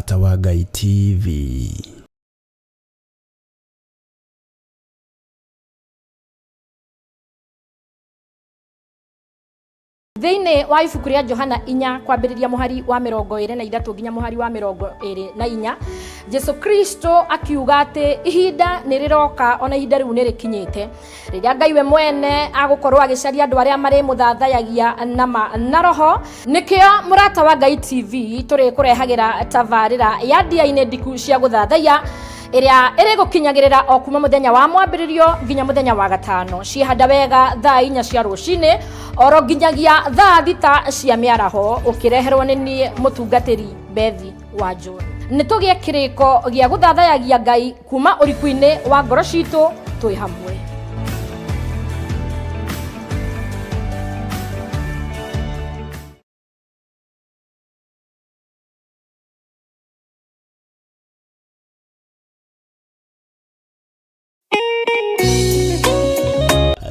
Murata wa Ngai TV. Thĩinĩ wa ibuku rĩa Johana 4 kwambĩrĩria mũhari wa 23 nginya mũhari wa 24, Jesu Kristo akiuga atĩ ihinda nĩ rĩroka ona ihinda rĩu nĩ rĩkinyĩte rĩrĩa Ngai we mwene agũkorwo agĩcaria andũ arĩa marĩ mũthathayagia na roho. Nĩkĩo Murata wa Ngai TV tũrĩ kũrehagĩra tabarĩra ya ndiainĩ ndiku cia gũthathaya ĩrĩa ĩrĩgũkinyagĩrĩra o kuma mũthenya wa mwambĩrĩrio nginya mũthenya wa gatano ciahanda wega thaa 4 cia rũcinĩ oro nginyagia thaa 6 cia mĩaraho, ũkĩreherwo nĩ niĩ mũtungatĩri Bethi wa John. Nĩtũgĩe kĩrĩko gĩa gũthathayagia Ngai kuma ũrikuinĩ wa ngoro citũ twĩ hamwe.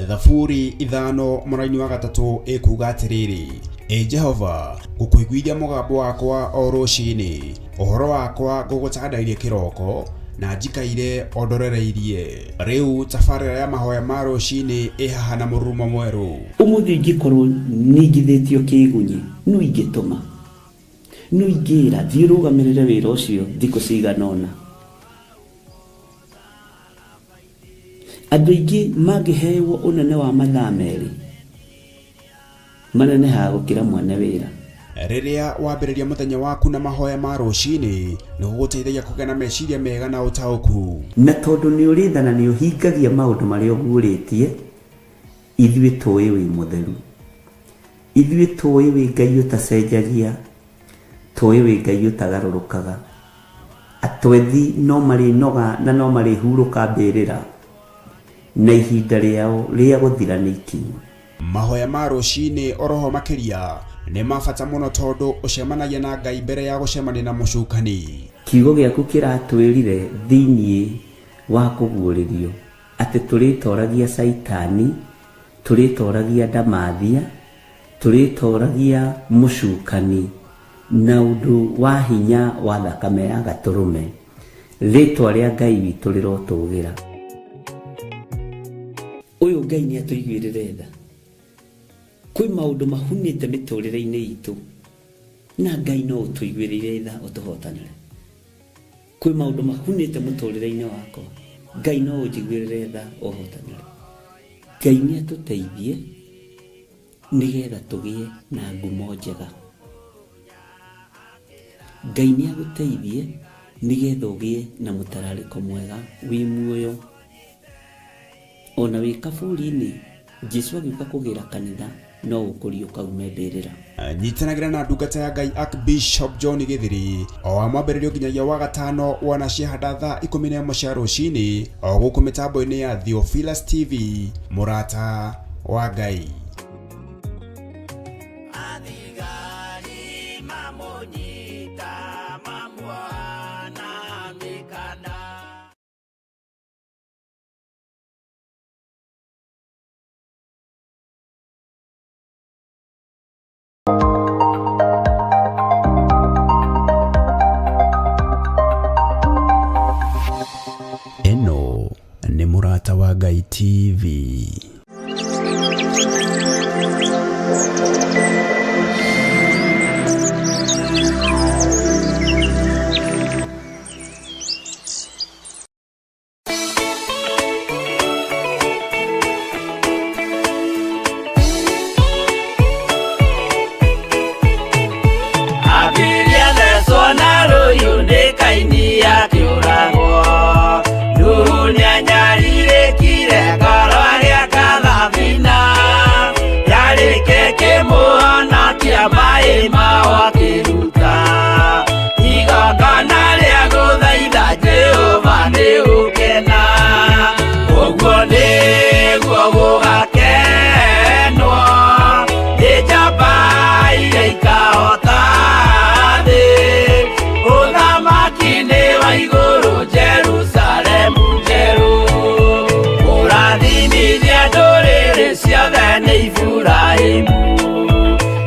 Thaburi 5 mũraini wa 3 ĩkuga atĩrĩrĩ: Jehova, ngũkũiguithia mũgambo wakwa o rũcinĩ, ũhoro wakwa ngũgũcandairie kĩroko na njikaire ondorereirie. Rĩu tabarĩra ya mahoya ma rũcinĩ ĩhaha na mũrurumo mwerũ. Ũmũthĩ ingĩkorwo nĩngithĩtio kĩgunyi no ingĩtũma, no ingĩra thiĩ rũgamĩrĩre wĩra ũcio thikũ cigana ũna. Andũ aingĩ mangĩheyo ũnene wa mathaa merĩ manenehaga gũkĩra mwene wĩra. Rĩrĩa wambĩrĩria mũthenya waku na mahoya ma rũcinĩ nĩ gũgũteithagia kũgĩa na meciria mega na ũtaũku. Na tondũ nĩ ũrĩtha na nĩ ũhingagia maũndũ marĩa ũguũrĩtie, ithuĩ tũĩ wĩ mũtheru, ithuĩ tũĩ wĩ Ngai ũtacenjagia, tũĩ wĩ Ngai ũtagarũrũkaga. Atwethi no marĩnoga na no marĩhurũka mbĩrĩra na ihinda rĩao rĩa gũthira nĩ ikinyu. Mahoya ma rũcinĩ oroho makĩria nĩ mabata mũno tondũ ũcemanagia na Ngai mbere ya gũcemania na mũcukani. Kiugo gĩaku kĩratwĩrire thĩinĩ wa kũguũrĩrio atĩ tũrĩtoragia Saitani, tũrĩtoragia Ndamathia, tũrĩtoragia mũcukani na ũndũ wa hinya wa thakame ya gatũrũme. Rĩtwa rĩa Ngai witũ rĩrotũgĩra. Ũyũ Ngai nĩ atũiguĩrĩre tha. Kwĩ maũndũ mahunĩte mĩtũrĩre-inĩ itũ na Ngai no ũtũiguĩrĩre tha ũtũhotanĩre. Kwĩ maũndũ mahunĩte mũtũrĩre-inĩ wakwa, Ngai no ũnjiguĩrĩre tha ũhotanĩre. Ngai nĩ atũteithie nĩgetha tũgĩe na ngumo njega. Ngai nĩ agũteithie nĩgetha ũgĩe na mũtararĩko mwega wĩ muoyo. Ona wĩ kaburi-inĩ Jesu agĩũka kũgĩra kanitha no ũkũrio kaume mbĩrĩra. Nyitanagĩra na ndungata ya Ngai Archbishop John Gĩthiri o wa mwambĩrĩrio nginyagia wa gatano wana ciahanda thaa 11 cia rũcinĩ o gũkũ mĩtambo-inĩ ya Theophilus TV. Murata wa Ngai. Eno nĩ Murata wa Ngai TV.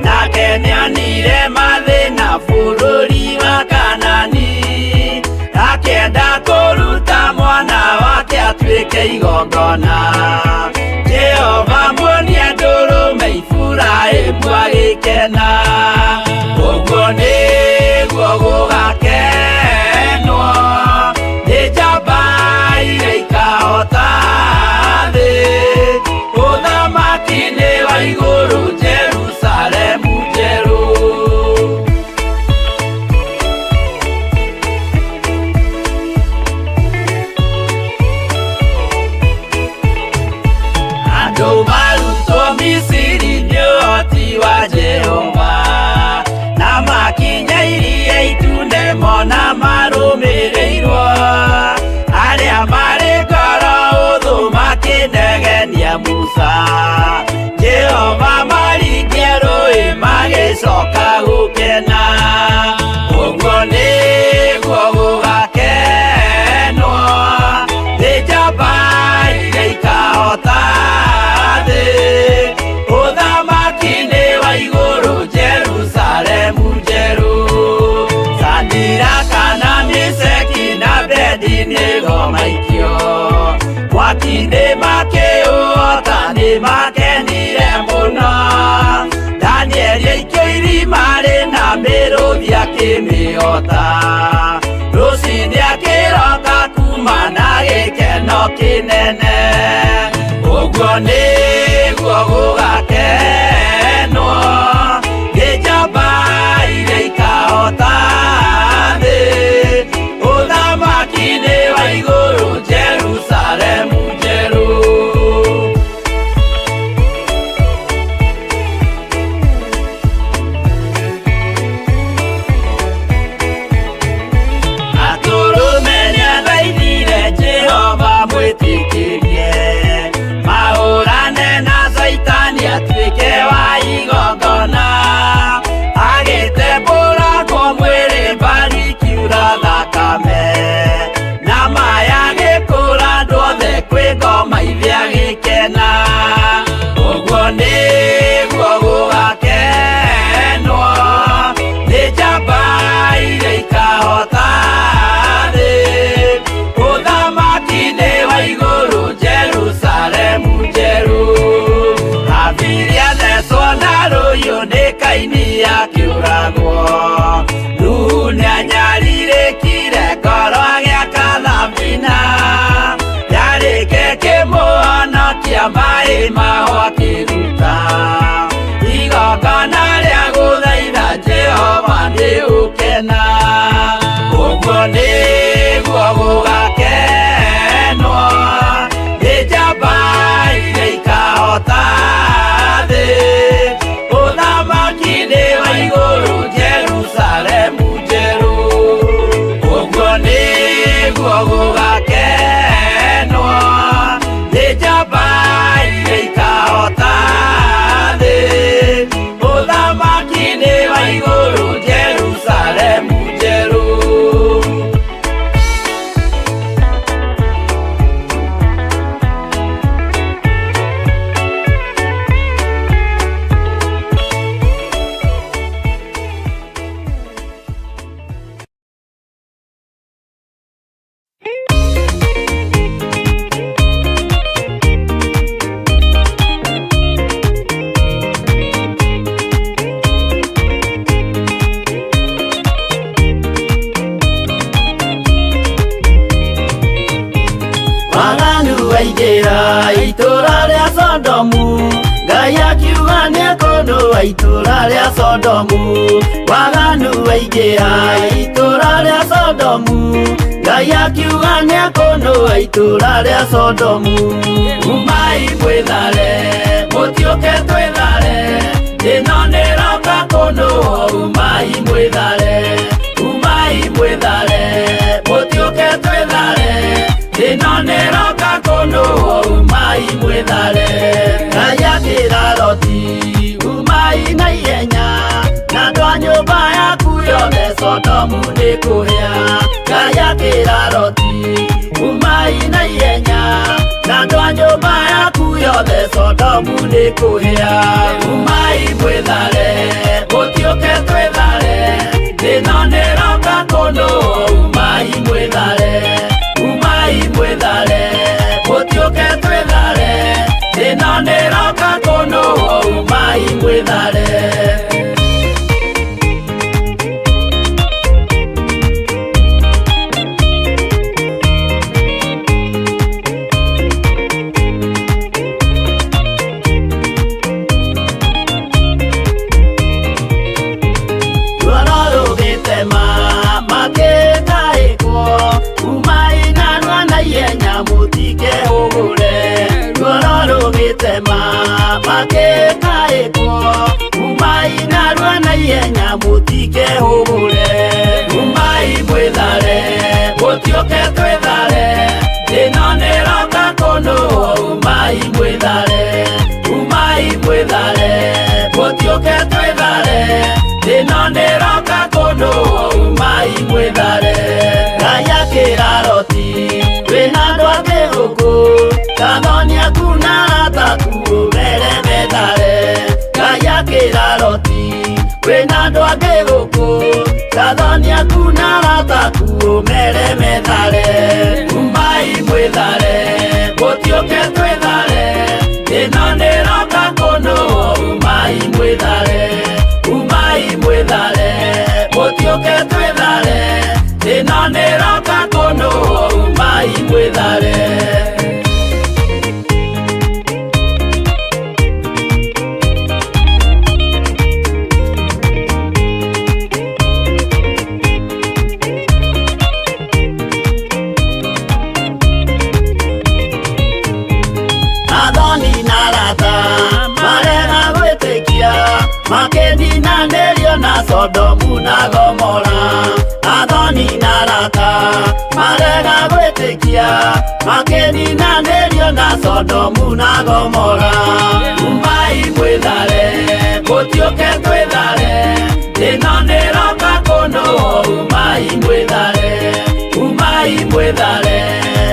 Nake nĩanire mathĩna bũrũri wa Kanani. yake igongona. Jehova muonia ndũrũme Iburahĩmu agĩkena. Ũguo nĩguo gũgakenwo nĩ njamba iria ikahota thĩ. Ũthamaki-inĩ wa igũrũ Jerusalemu njerũ. Andũ marutwo Misiri nĩ ũhoti wa Jehova, na makinya Iria Itune mona marũmĩrĩirwo. Arĩa marĩ ngoro hũthũ makĩnegenia Musa, Jehova maringie rũĩ magĩcoka gũkena. Ũguo nĩguo gũgakenwo nĩ njamba iria ikahota thĩ. Ũthamaki-inĩ wa igũrũ Jerusalemu njerũ. Shadiraka na Meshaki na Abedinego maikio mwaki-inĩ makĩũhota nĩ makenire mũno. Danieli aikio irima rĩna mĩrũthi akĩmĩhota. Rũciinĩ akĩroka kuma na gĩkeno kĩnene. Ũguo nĩguo gũgakenwo nĩ njamba iria ikahota thĩ. Ũthamaki-inĩ wa igũrũ Jerusalemu njerũ. Atũrũme nĩathaithire Jehova mwĩtĩkĩrie, mahũrane na Saitani atuĩke wa igongona. Agĩtembũragwo mwĩrĩ mbari ikiura thakame, na maya gĩkũra andũ othe kwĩ ngoma ithe agĩkena. Ũguo nĩguo gũgakenwo nĩ njamba iria ikahota thĩ. Ũthamaki-inĩ wa igũrũ Jerusalemu njerũ. Habiri athecwo na rũhiũ nĩ Kaini akĩũragwo. Nuhu nĩanyarirĩkire ngoro agĩaka thabina. Yarĩke kĩmũhonokia maĩ maho akĩruta. Igongona rĩa gũthaitha Jehova nĩ ũkena. Ũguo nĩguo gũgakenwo nĩ njamba iria ikahota thĩ. Ũthamaki-inĩ wa igũrũ Jerusalemu njerũ. Ũguo nĩguo gũgakenwo nĩ njamba iria ikahota thĩ. Ũthamaki-inĩ wa igũrũ Jerusalemu njerũ. Waingĩra itũra rĩa Sodomu, Ngai akiuga nĩekũnũa itũra rĩa Sodomu. Waganu waingĩra itũra rĩa Sodomu, Ngai akiuga nĩekũnũa itũra rĩa Sodomu. Umai mwĩthare, mũtiũke twĩthare, ĩno nĩroka kũnũa. Umai mwĩthare, umai mwĩthare, mũtiũke twĩthare, ĩno nĩroka kũnũa. Umai mwĩthare. Ngai akĩra Loti, umai na ihenya, na andũ a nyũmba yaku yothe Sodomu nĩkũhĩa. Ngai akĩra Loti, umai na ihenya, na andũ a nyũmba yaku yothe Sodomu nĩkũhĩa. Umai mwĩthare, mũtiũke twĩthare, ĩno nĩroka kũnũa. Umai mwĩthare, umai mwĩthare, mwethare umai mwethare gutioke twethare thina niroka kono umai mwethare gutioke twethare thina niroka kono umai mwethare Gaya kiraroti wina ndwake guku kathonia kuna rataku mere methare Gaya kiraroti wina ndwake guku kathonia kuna rataku mere methare umai mwethare gutioke twethare thina niroka kono umai mwethare gutioke twethare thina niroka kono umai mwethare Makeni na Nerio na Sodomu na Gomora Athoni na Rata marega gwitikia Makeni na Nerio na Sodomu na Gomora umai mwethare gutioke twethare thina niroka kono umai mwethare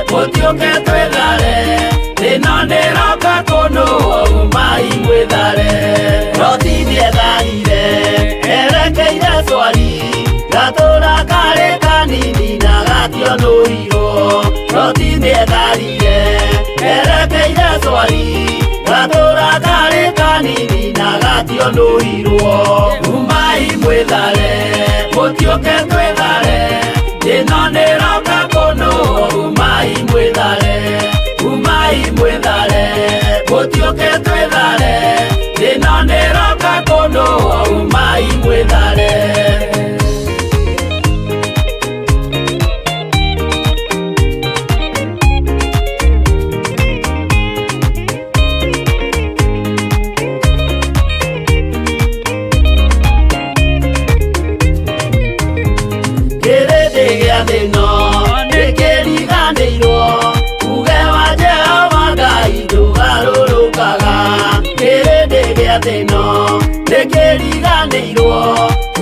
gutioke twethare thina niroka kono umai mwethare erekeire swari gatura kare kanini na gatio nuiro roti nietharire erekeire swari gatura kare kanini na gatio nuiro umai mwethare gutioke twethare thina niroka kono umai mwethare gutioke twethare thina niroka kono umai mwethare kirindi gia thino nikiriganirwo uge wa Jehova Ngai ndugarurukaga kirindi gia thino nikiriganirwo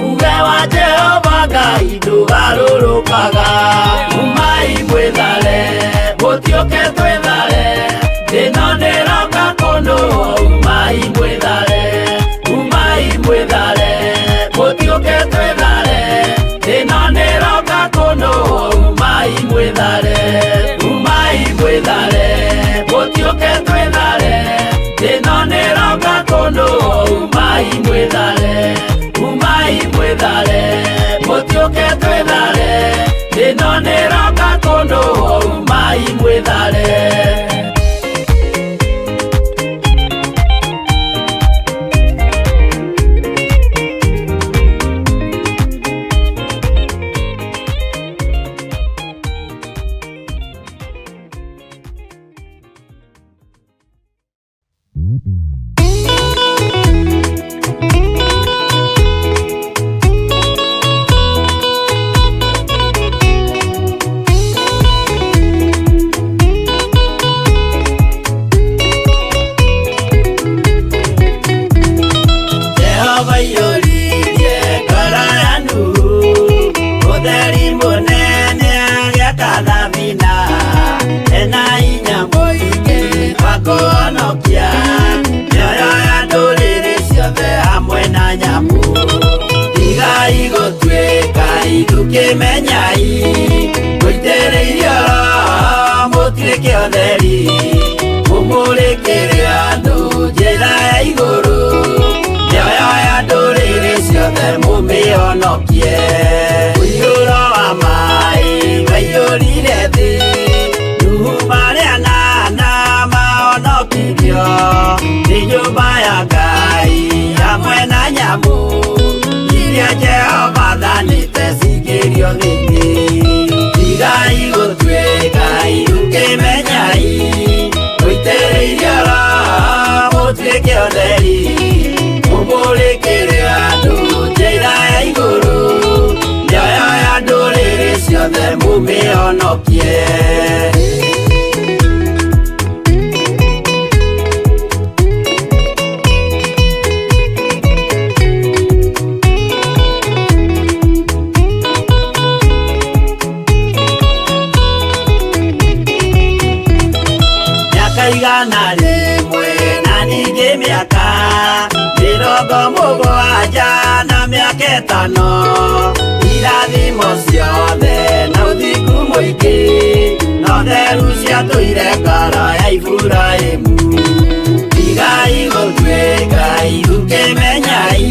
uge wa Jehova Ngai ndugarurukaga umai mwethare gutioke twethare thina niroka kono umai mwethare gutioke twethare thina niroka kono umai mwethare gutioke twethare thina niroka kono umai mwethare gutioke twethare thina niroka kono umai mwethare Menyai guitereirio mutirike otheri umurikire andu njira ya iguru nio macio thĩinĩ. Tigai gũtuĩka iruke menyai, mũitĩrĩirie raha mũtuĩke ũtheri, mũmũrĩkĩre andũ njĩra ya igũrũ, mĩoyo ya ndũrĩrĩ ciothe mũmĩhonokie. Igana rĩmwe na ningĩ mĩaka 70 na mĩaka 5, irathimo ciothe na ũthingu mũingĩ na ũtheru ciatũire ngoro ya Iburahĩmu. Tigai gũtuĩka iruke menyai,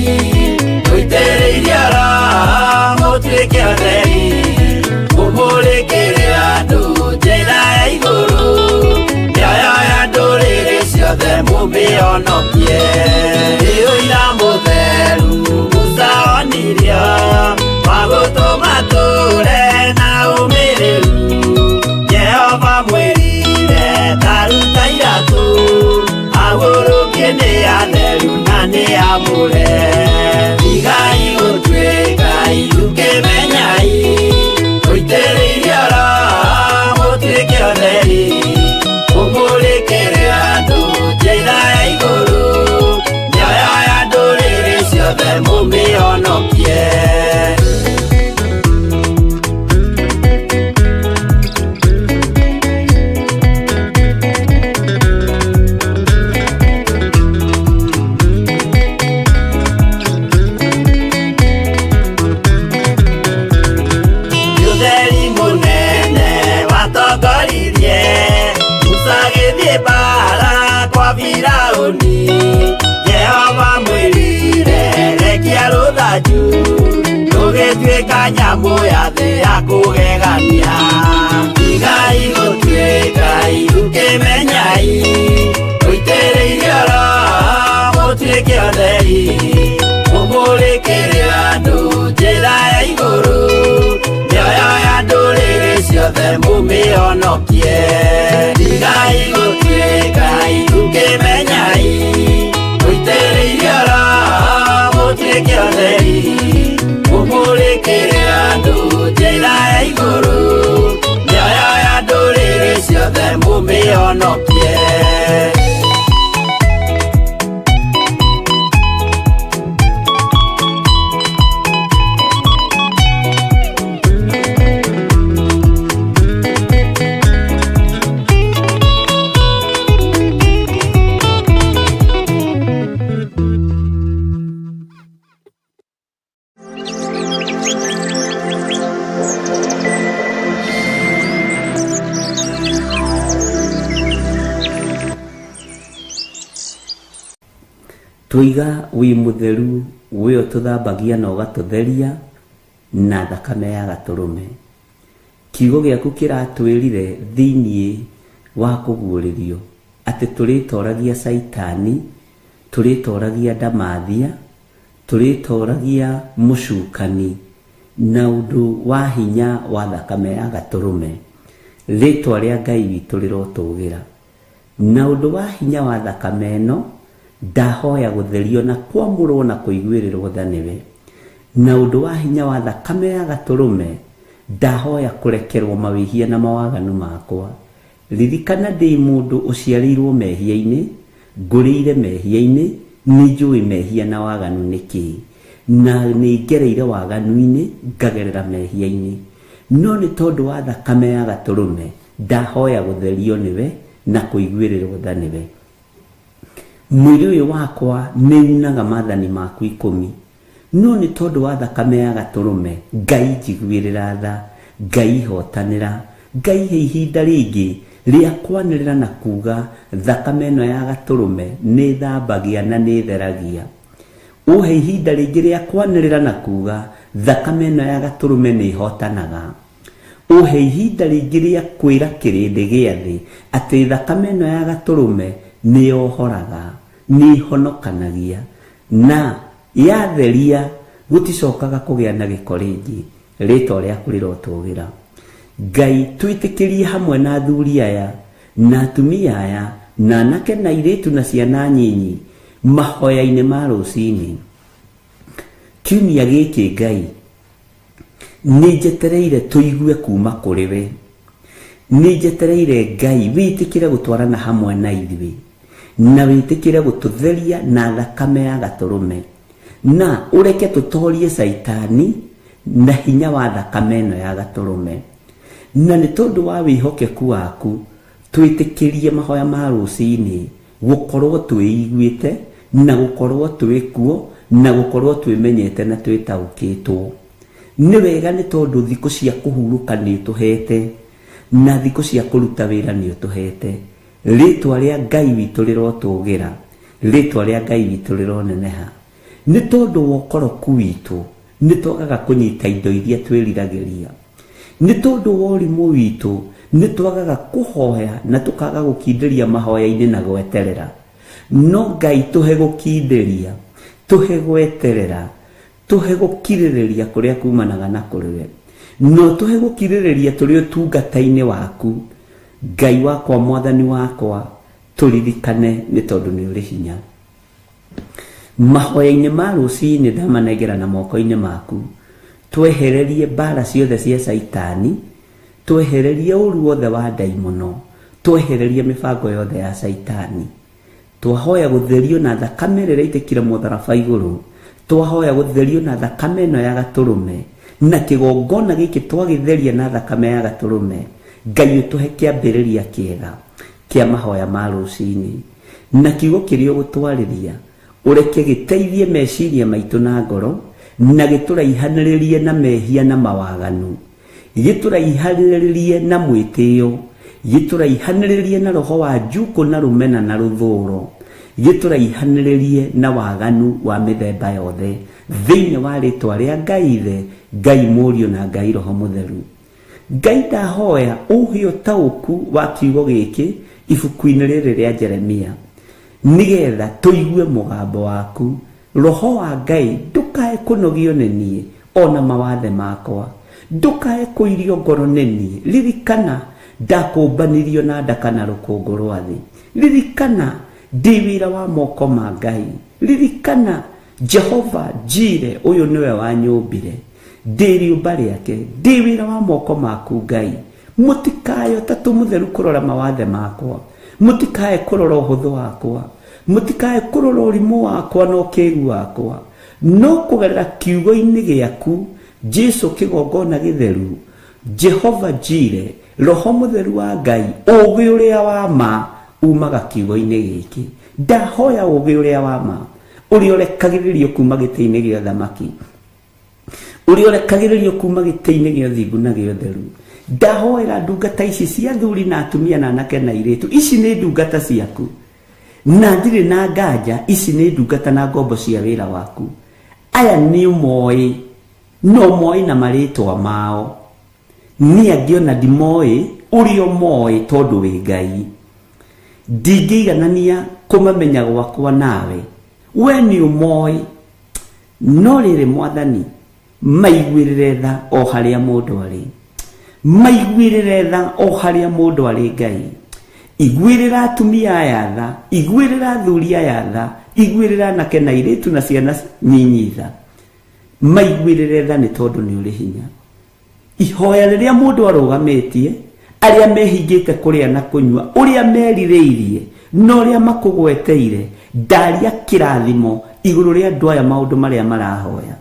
mũitĩrĩirie raha mũtuĩke ũtheri, mũmũrĩkĩre andũ njĩra ya igũrũ, mĩoyo ya ndũrĩrĩ ciothe mũmĩhonokie. Ũira mũtheru Musa onirio wa gũtũma tũre na ũmĩrĩru. Jehova mwĩrire taruta iratũ, agũrũkie nĩ atheru na nĩ amũre. Tigai gũtuĩka iruke menyai, mũitĩrĩirie raha mũtuĩke ũtheri, mũmũrĩkĩre andũ njĩra ya igũrũ, mĩoyo ya ndũrĩrĩ ciothe mũmĩhonokie. Ũtheri mũnene watongoririe Musa agĩthiĩ mbara kwa Firaũni. Jehova mwĩrire rekia rũthanju, rũgĩtuĩka nyamũ ya thĩ ya kũgegania. Tigai gũtuĩka iruke menyai, mũitĩrĩirie raha mũtuĩke ũtheri, mũmũrĩkĩre andũ njĩra ya igũrũ, mĩoyo ya ndũrĩrĩ ciothe mũmĩhonokie. Tigai gũtuĩka iruke menyai, mũitĩrĩirie raha mũtuĩke ũtheri, mũmũrĩkĩre andũ njĩra ya igũrũ, mĩoyo ya ndũrĩrĩ ciothe mũmĩhonokie. Twiga wi mutheru wĩyo tũthambagia na ũgatũtheria na thakame ya gatũrũme. Kiugo gĩaku kĩratwĩrire thĩinĩ wa kũguũrĩrio atĩ tũrĩtoragia Saitani, tũrĩtoragia Ndamathia, tũrĩtoragia mũcukani na ũndũ wa hinya wa thakame ya gatũrũme. Rĩtwa rĩa Ngai witũ rĩrotũgĩra na ũndũ wa hinya wa thakame ĩno. Ndahoya gũtherio na kwamũrwo na kũiguĩrĩrwo tha nĩwe. Na ũndũ wa hinya wa thakame ya gatũrũme, ndahoya kũrekerwo mawĩhia na mawaganu makwa. Ririkana ndĩ mũndũ ũciarĩirwo mehia-inĩ, ngũrĩire mehia-inĩ, nĩnjũĩ mehia na waganu nĩkĩ, na nĩngereire waganu-inĩ ngagerera mehia-inĩ. No nĩ tondũ wa thakame ya gatũrũme, ndahoya gũtherio nĩwe na kũiguĩrĩrwo tha nĩwe. Mwĩrĩ ũyũ wakwa nĩunaga maathani maku 10, no nĩ tondũ wa thakame ya gatũrũme, Ngai njiguĩrĩra tha, Ngai hotanĩra, Ngai he ihinda rĩngĩ rĩa kwanĩrĩra na kuga thakame ĩno ya gatũrũme nĩ thambagia na nĩ theragia. Ũhe ihinda rĩngĩ rĩa kwanĩrĩra na kuga thakame ĩno ya gatũrũme nĩ hotanaga. Ũhe ihinda rĩngĩ rĩa kwĩra kĩrĩndĩ gĩa thĩ atĩ thakame ĩno ya gatũrũme nĩ yohoraga, nĩ honokanagia, na yatheria gũticokaga kũgĩa na gĩko rĩngĩ. rĩtwa rĩaku rĩrotũgĩra. Ngai twĩtĩkĩrie hamwe na athuri aya na atumia aya na anake na airĩtu na ciana nyinyi mahoya-inĩ ma rũcinĩ. Kiumia gĩkĩ Ngai nĩnjetereire tũigue kuma kũrĩ we. Nĩnjetereire Ngai wĩtĩkĩre gũtwarana hamwe na ithuĩ na wĩtĩkĩre gũtũtheria na thakame ya gatũrũme, na ũreke tũtorie Saitani na hinya wa thakame ĩno ya gatũrũme. Na nĩ tondũ wa wĩhokeku waku twĩtĩkĩrie mahoya ma rũcinĩ gũkorwo twĩiguĩte na gũkorwo twĩkuo na gũkorwo twĩmenyete na twĩtaũkĩtwo. Nĩ wega nĩ tondũ thikũ cia kũhurũka nĩ ũtũhete na thikũ cia kũruta wĩra nĩ ũtũhete. Rĩtwa rĩa Ngai witũ rĩrotũgĩra, rĩtwa rĩa Ngai witũ rĩroneneha. Nĩ tondũ wa ũkoroku witũ nĩ twagaga kũnyita indo iria twĩriragĩria. Nĩ tondũ wa ũrimũ witũ nĩ twagaga kũhoya na tũkaga gũkindĩria mahoya-inĩ na gweterera. No Ngai tũhe gũkindĩria, tũhe gweterera, tũhe gũkirĩrĩria kũrĩa kumanaga na kũrĩ we. No tũhe gũkirĩrĩria tũrĩ ũtungata-inĩ waku. Ngai wakwa, Mwathani wakwa, tũririkane nĩ tondũ nĩ ũrĩ hinya. Mahoya-inĩ ma rũcinĩ ndamanengera na moko-inĩ maku. Twehererie mbara ciothe cia Saitani, twehererie ũru wothe wa ndaimono, twehererie mĩbango yothe ya Saitani. Twahoya gũtherio na thakame ĩrĩa ĩitĩkire mũtharaba igũrũ. Twahoya gũtherio na thakame ĩno ya gatũrũme, na kĩgongona gĩkĩ twagĩtheria na thakame ya gatũrũme. Ngai ũtũhe kĩambĩrĩria kĩega kĩa mahoya ma rũcinĩ, na kiugo kĩrĩa ũgũtwarĩria ũreke gĩteithie meciria maitũ na ngoro, na gĩtũraihanĩrĩrie na mehia na mawaganu, gĩtũraihanĩrĩrie na mwĩtĩo, gĩtũraihanĩrĩrie na roho wa njuko na rũmena na rũthũũro, gĩtũraihanĩrĩrie na waganu wa mĩthemba yothe thĩinĩ wa rĩtwa rĩa Ngai Ithe, Ngai Mũriũ na Ngai Roho Mũtheru. Ngai ndahoya ũhe ũtaũku wa kiugo gĩkĩ ibuku-inĩ rĩrĩ rĩa Jeremia, nĩgetha tũigue mũgambo waku. Roho wa Ngai ndũkae kũnogio nĩ niĩ ona mawathe makwa, ndũkae kũirio ngoro nĩ niĩ. Ririkana ndakũmbanirio na ndaka na rũkũngũ rwa thĩ. Ririkana ndĩ wĩra wa moko ma Ngai. Ririkana Jehova Jire ũyũ nĩwe wanyũmbire, ndĩ rĩũmba rĩake, ndĩ wĩra wa moko maku Ngai. Mũtikae Tatu Mũtheru kũrora mawathe makwa, mũtikae kũrora ũhũthũ wakwa, mũtikae kũrora ũrimũ wakwa na ũkĩĩgu wakwa, no kũgerera kiugo-inĩ gĩaku Jesu kĩgongona gĩtheru, Jehova Jire, Roho Mũtheru wa Ngai, ũũgĩ ũrĩa wa ma umaga kiugo-inĩ gĩkĩ. Ndahoya ũũgĩ ũrĩa wa ma ũrĩa ũrekagĩrĩrio kuma gĩtĩ-inĩ gĩa ũthamaki, ũrĩa ũrekagĩrĩrio kuma gĩtĩ-inĩ gĩa ũthingu na gĩa ũtheru. Ndahoera ndungata ici cia athuri na atumia na anake na airĩtu, ici nĩ ndungata ciaku na ndirĩ na nganja, ici nĩ ndungata na ngombo cia wĩra waku. Aya nĩ ũmoĩ, no moĩ na marĩtwa mao, niĩ angĩ ona ndimoĩ, ũrĩa ũmoĩ tondũ wĩ Ngai. Ndingĩiganania kũmamenya gwakwa nawe, we nĩ ũmoĩ. No rĩrĩ Mwathani, maiguĩrĩre tha o harĩa mũndũ arĩ, maiguĩrĩre tha o harĩa mũndũ arĩ Ngai. Iguĩrĩra atumia aya tha, iguĩrĩra athuri aya tha, iguĩrĩra anake na airĩtu na ciana nyinyi tha. Maiguĩrĩre tha nĩ tondũ nĩ ũrĩ hinya. Ihoya rĩrĩa mũndũ arũgamĩtie, arĩa mehingĩte kũrĩa na kũnyua, ũrĩa merirĩirie na ũrĩa makũgweteire, ndaria kĩrathimo igũrũ rĩa andũ aya maũndũ marĩa marahoya,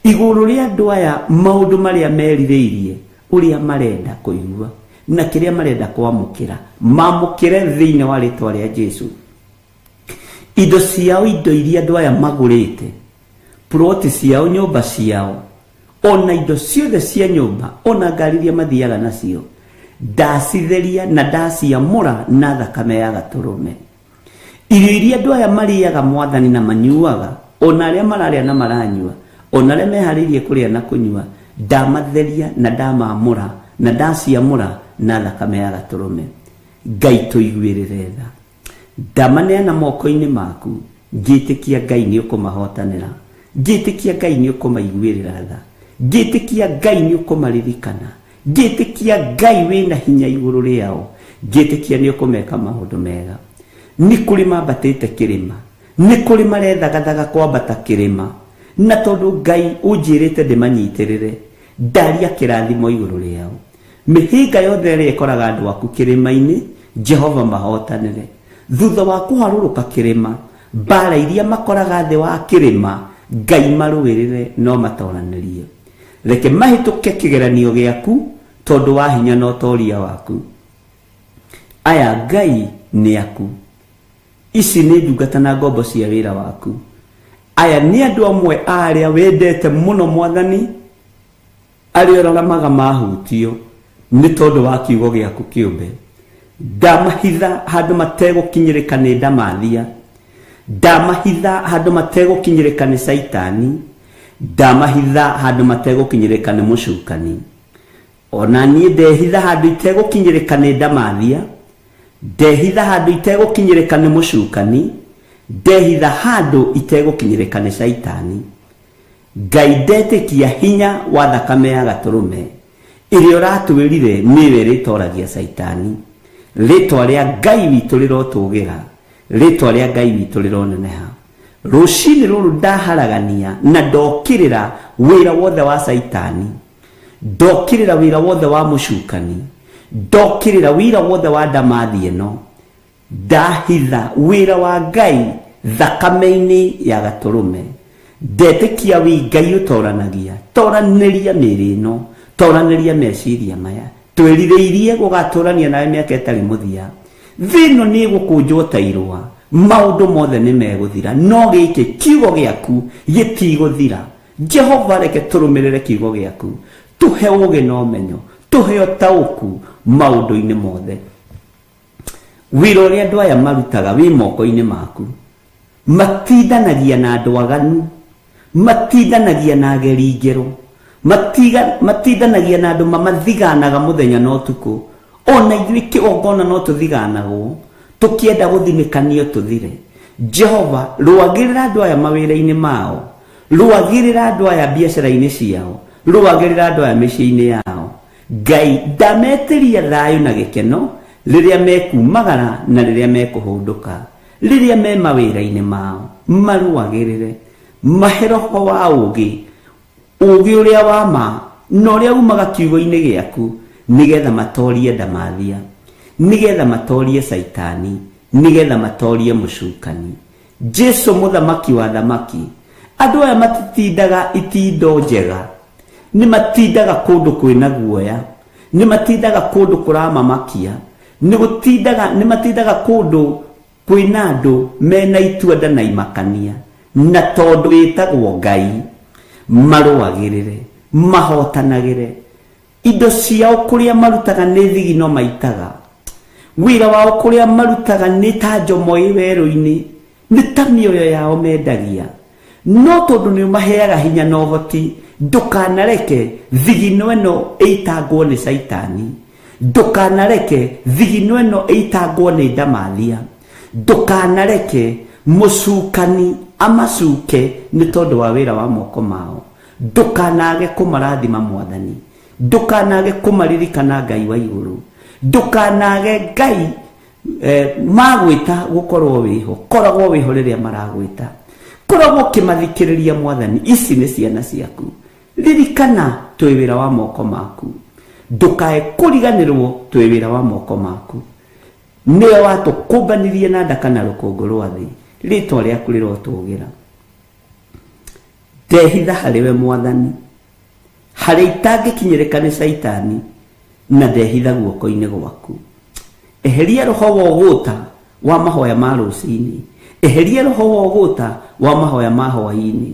igũrũ rĩa andũ aya maũndũ marĩa merirĩirie, ũrĩa marenda kũigua na kĩrĩa marenda kwamũkĩra, mamũkĩre thĩinĩ wa rĩtwa rĩa Jesu. Indo ciao, indo iria andũ aya magũrĩte, ploti ciao, nyũmba ciao, ona indo ciothe cia nyũmba, ona ngari iria mathiaga nacio, ndacitheria na ndaciamũra na thakame ya gatũrũme. Irio iria andũ aya marĩaga Mwathani na manyuaga, ona arĩa mararĩa na maranyua, ona arĩa meharĩirie kũrĩa na kũnyua, ndamatheria na ndamamũra na ndaciamũra na thakame ya gatũrũme. Ngai tũiguĩrĩre tha, ndamaneana moko-inĩ maku, ngĩtĩkia Ngai nĩ ũkũmahotanĩra, ngĩtĩkia Ngai nĩ ũkũmaiguĩrĩra tha, ngĩtĩkia Ngai nĩ ũkũmaririkana, ngĩtĩkia Ngai wĩna hinya igũrũ rĩao, ngĩtĩkia nĩ ũkũmeka maũndũ mega. Nĩ kũrĩ mambatĩte kĩrĩma, nĩ kũrĩ marethagathaga kwambata kĩrĩma, na tondũ Ngai ũnjĩrĩte ndĩmanyitĩrĩre, ndaria kĩrathimo igũrũ rĩao. Mĩhĩnga yothe ĩrĩa ĩkoraga andũ aku kĩrĩma-inĩ, Jehova mahotanĩre. Thutha wa kũharũrũka kĩrĩma, mbara iria makoraga thĩ wa kĩrĩma, Ngai marũĩrĩre no matoranĩrie. Reke mahĩtũke kĩgeranio gĩaku tondũ wa hinya na ũtoria waku. Aya Ngai nĩ aku. Ici nĩ ndungata na ngombo cia wĩra waku. Aya nĩ andũ amwe arĩa wendete mũno Mwathani, arĩa ũraramaga mahutio nĩ tondũ wa kiugo gĩaku kĩũmbe. Ndamahitha handũ mategũkinyĩrĩka nĩ ndamathia, ndamahitha handũ mategũkinyĩrĩka nĩ Saitani, ndamahitha handũ mategũkinyĩrĩka nĩ mũcukani. Ona niĩ ndehitha handũ itegũkinyĩrĩka nĩ ndamathia, ndehitha handũ itegũkinyĩrĩka nĩ mũcukani, ndehitha handũ itegũkinyĩrĩka nĩ Saitani. Ngai ndetĩkia hinya wa thakame ya gatũrũme ĩrĩa ũratwĩrire nĩwe rĩtoragia Saitani. Rĩtwa rĩa Ngai witũ rĩrotũgĩra, rĩtwa rĩa Ngai witũ rĩroneneha. Rũcinĩ rũrũ ndaharagania na ndokĩrĩra wĩra wothe wa Saitani, ndokĩrĩra wĩra wothe wa mũcukani, ndokĩrĩra wĩra wothe wa ndamathi ĩno, ndahitha wĩra wa Ngai thakame-inĩ ya gatũrũme. Ndetĩkia wĩ Ngai ũtoranagia, toranĩria mĩĩrĩ ĩno, toranĩria meciria maya, twĩrirĩirie gũgatũrania nawe mĩaka ĩtarĩ mũthia. Thĩ ĩno nĩ ĩgũkũnjwo ta irũa, maũndũ mothe nĩ megũthira, no gĩkĩ kiugo gĩaku gĩtigũthira. Jehova reke tũrũmĩrĩre kiugo gĩaku, tũhe ũũgĩ na ũmenyo, tũhe ũtaũku maũndũ-inĩ mothe. Wĩra ũrĩa andũ aya marutaga wĩ moko-inĩ maku. Matindanagia na andũ aganu, matindanagia na ageri njerũ, matindanagia na andũ mamathiganaga mũthenya na ũtukũ. Ona ithuĩ kĩgongona no tũthiganagwo, tũkĩenda gũthinĩkanio tũthire. Jehova, rũagĩrĩra andũ aya mawĩra-inĩ mao, rũagĩrĩra andũ aya biacara-inĩ ciao, rũagĩrĩra andũ aya mĩciĩ-inĩ yao. Ngai, ndametĩria thayũ na gĩkeno rĩrĩa mekumagara na rĩrĩa mekũhũndũka, rĩrĩa me mawĩra-inĩ mao, marũagĩrĩre. Mahe roho wa ũũgĩ, ũũgĩ ũrĩa wa ma na ũrĩa umaga kiugo-inĩ gĩaku, nĩgetha matorie ndamathia, nĩgetha matorie Saitani, nĩgetha matorie mũcukani. Jesu mũthamaki wa thamaki, andũ aya matitindaga itindo njega, nĩ matindaga kũndũ kwĩna guoya, nĩ matindaga kũndũ kũramamakia, nĩ matindaga kũndũ kwĩna andũ mena itua na imakania. Na tondũ wĩtagwo Ngai, marũagĩrĩre, mahotanagĩre. Indo ciao kũrĩa marutaga nĩ thigino maitaga, wĩra wao kũrĩa marutaga nĩ ta njomo ĩ werũ-inĩ, nĩ ta mĩoyo yao mendagia. No tondũ nĩ maheaga hinya na ũhoti, ndũkanareke thigino ĩno ĩitangwo nĩ Saitani, ndũkanareke thigino ĩno ĩitangwo nĩ ndamathia, ndũkanareke mũcukani amacuke nĩ tondũ wa wĩra wa moko mao. Ndũkanage kũmarathima Mwathani, ndũkanage kũmaririkana Ngai wa igũrũ, ndũkanage Ngai magwĩta gũkorwo wĩho, koragwo wĩho rĩrĩa maragwĩta, koragwo ũkĩmathikĩrĩria Mwathani. Ici nĩ ciana ciaku, ririkana twĩ wĩra wa moko maku, ndũkae kũriganĩrwo twĩ wĩra wa moko maku. Nĩwe watũkũmbanirie na nda kana rũkũngũ rwa thĩ, rĩtwa rĩaku rĩrotũgĩra. Ndehitha harĩwe Mwathani, harĩa itangĩkinyĩrĩka nĩ Saitani, na ndehitha guoko-inĩ gwaku. Eheria roho wa ũgũta wa mahoya ma rũcinĩ, eheria roho wa ũgũta wa mahoya ma hwaĩ-inĩ,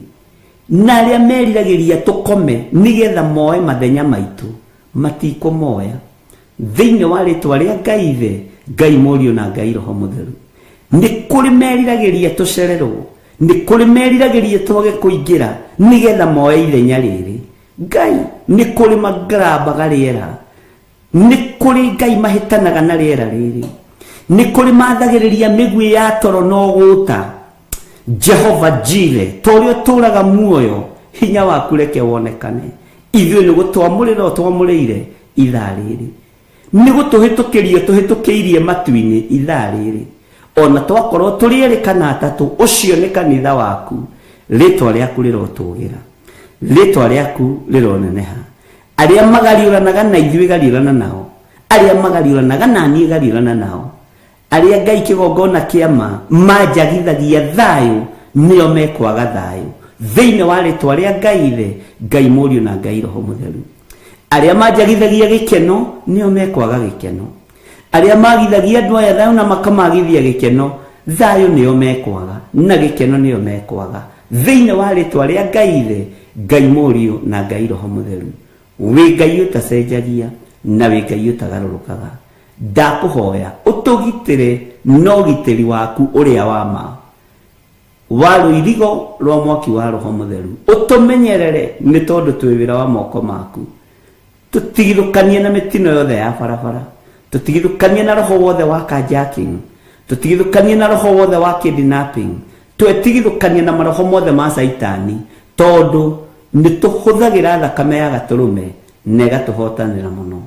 na arĩa meriragĩria tũkome nĩgetha moe mathenya maitũ, matikũmoya. Thĩinĩ wa rĩtwa rĩa Ngai Ithe, Ngai Mũriũ na Ngai Roho Mũtheru, nĩ kũrĩ meriragĩria tũcererwo, nĩ kũrĩ meriragĩria twage kũingĩra nĩgetha moe ithenya rĩrĩ. Ngai, nĩ kũrĩ magrabaga rĩera, nĩ kũrĩ Ngai mahĩtanaga na rĩera rĩrĩ, nĩ kũrĩ mathagĩrĩria mĩguĩ ya toro na ũgũta. Jehova Jire, torĩa ũtũraga muoyo, hinya waku reke wonekane, ithuĩ nĩ gũtwamũrĩra ũtwamũrĩire ithaa rĩrĩ, nĩ gũtũhĩtũkĩrio tũhĩtũkĩirie matu-inĩ ithaa rĩrĩ, ona twakorwo tũrĩ erĩ kana atatũ, ũcio nĩ kanitha waku, rĩtwa rĩaku rĩrotũgĩra, rĩtwa rĩaku rĩroneneha. Arĩa magariũranaga na ithuĩ gariũrana nao, arĩa magariũranaga na niĩ gariũrana nao, arĩa Ngai kĩgongona kĩama manjagithagia thayũ, nĩo mekwaga thayũ thĩinĩ wa rĩtwa rĩa Ngai Ithe, Ngai Mũriũ na Ngai Roho Mũtheru. Arĩa manjagithagia gĩkeno, nĩo mekwaga gĩkeno. Arĩa magithagia andũ aya thayũ na makamagithia gĩkeno, thayũ nĩo mekwaga na gĩkeno nĩo mekwaga thĩinĩ wa rĩtwa rĩa Ngai Ithe, Ngai Mũriũ na Ngai Roho Mũtheru. Wĩ Ngai ũtacenjagia na wĩ Ngai ũtagarũrũkaga, ndakũhoya ũtũgitĩre na ũgitĩri waku ũrĩa wa ma wa rũirigo rwa mwaki wa Roho Mũtheru, ũtũmenyerere nĩ tondũ twĩ wĩra wa moko maku. Tũtigithũkanie na mĩtino yothe ya barabara, tũtigithũkanie na roho wothe wa carjacking, tũtigithũkanie na roho wothe wa kidnapping, twetigithũkanie na maroho mothe ma Saitani, tondũ nĩ tũhũthagĩra thakame ya Gatũrũme na ĩgatũhotanĩra mũno.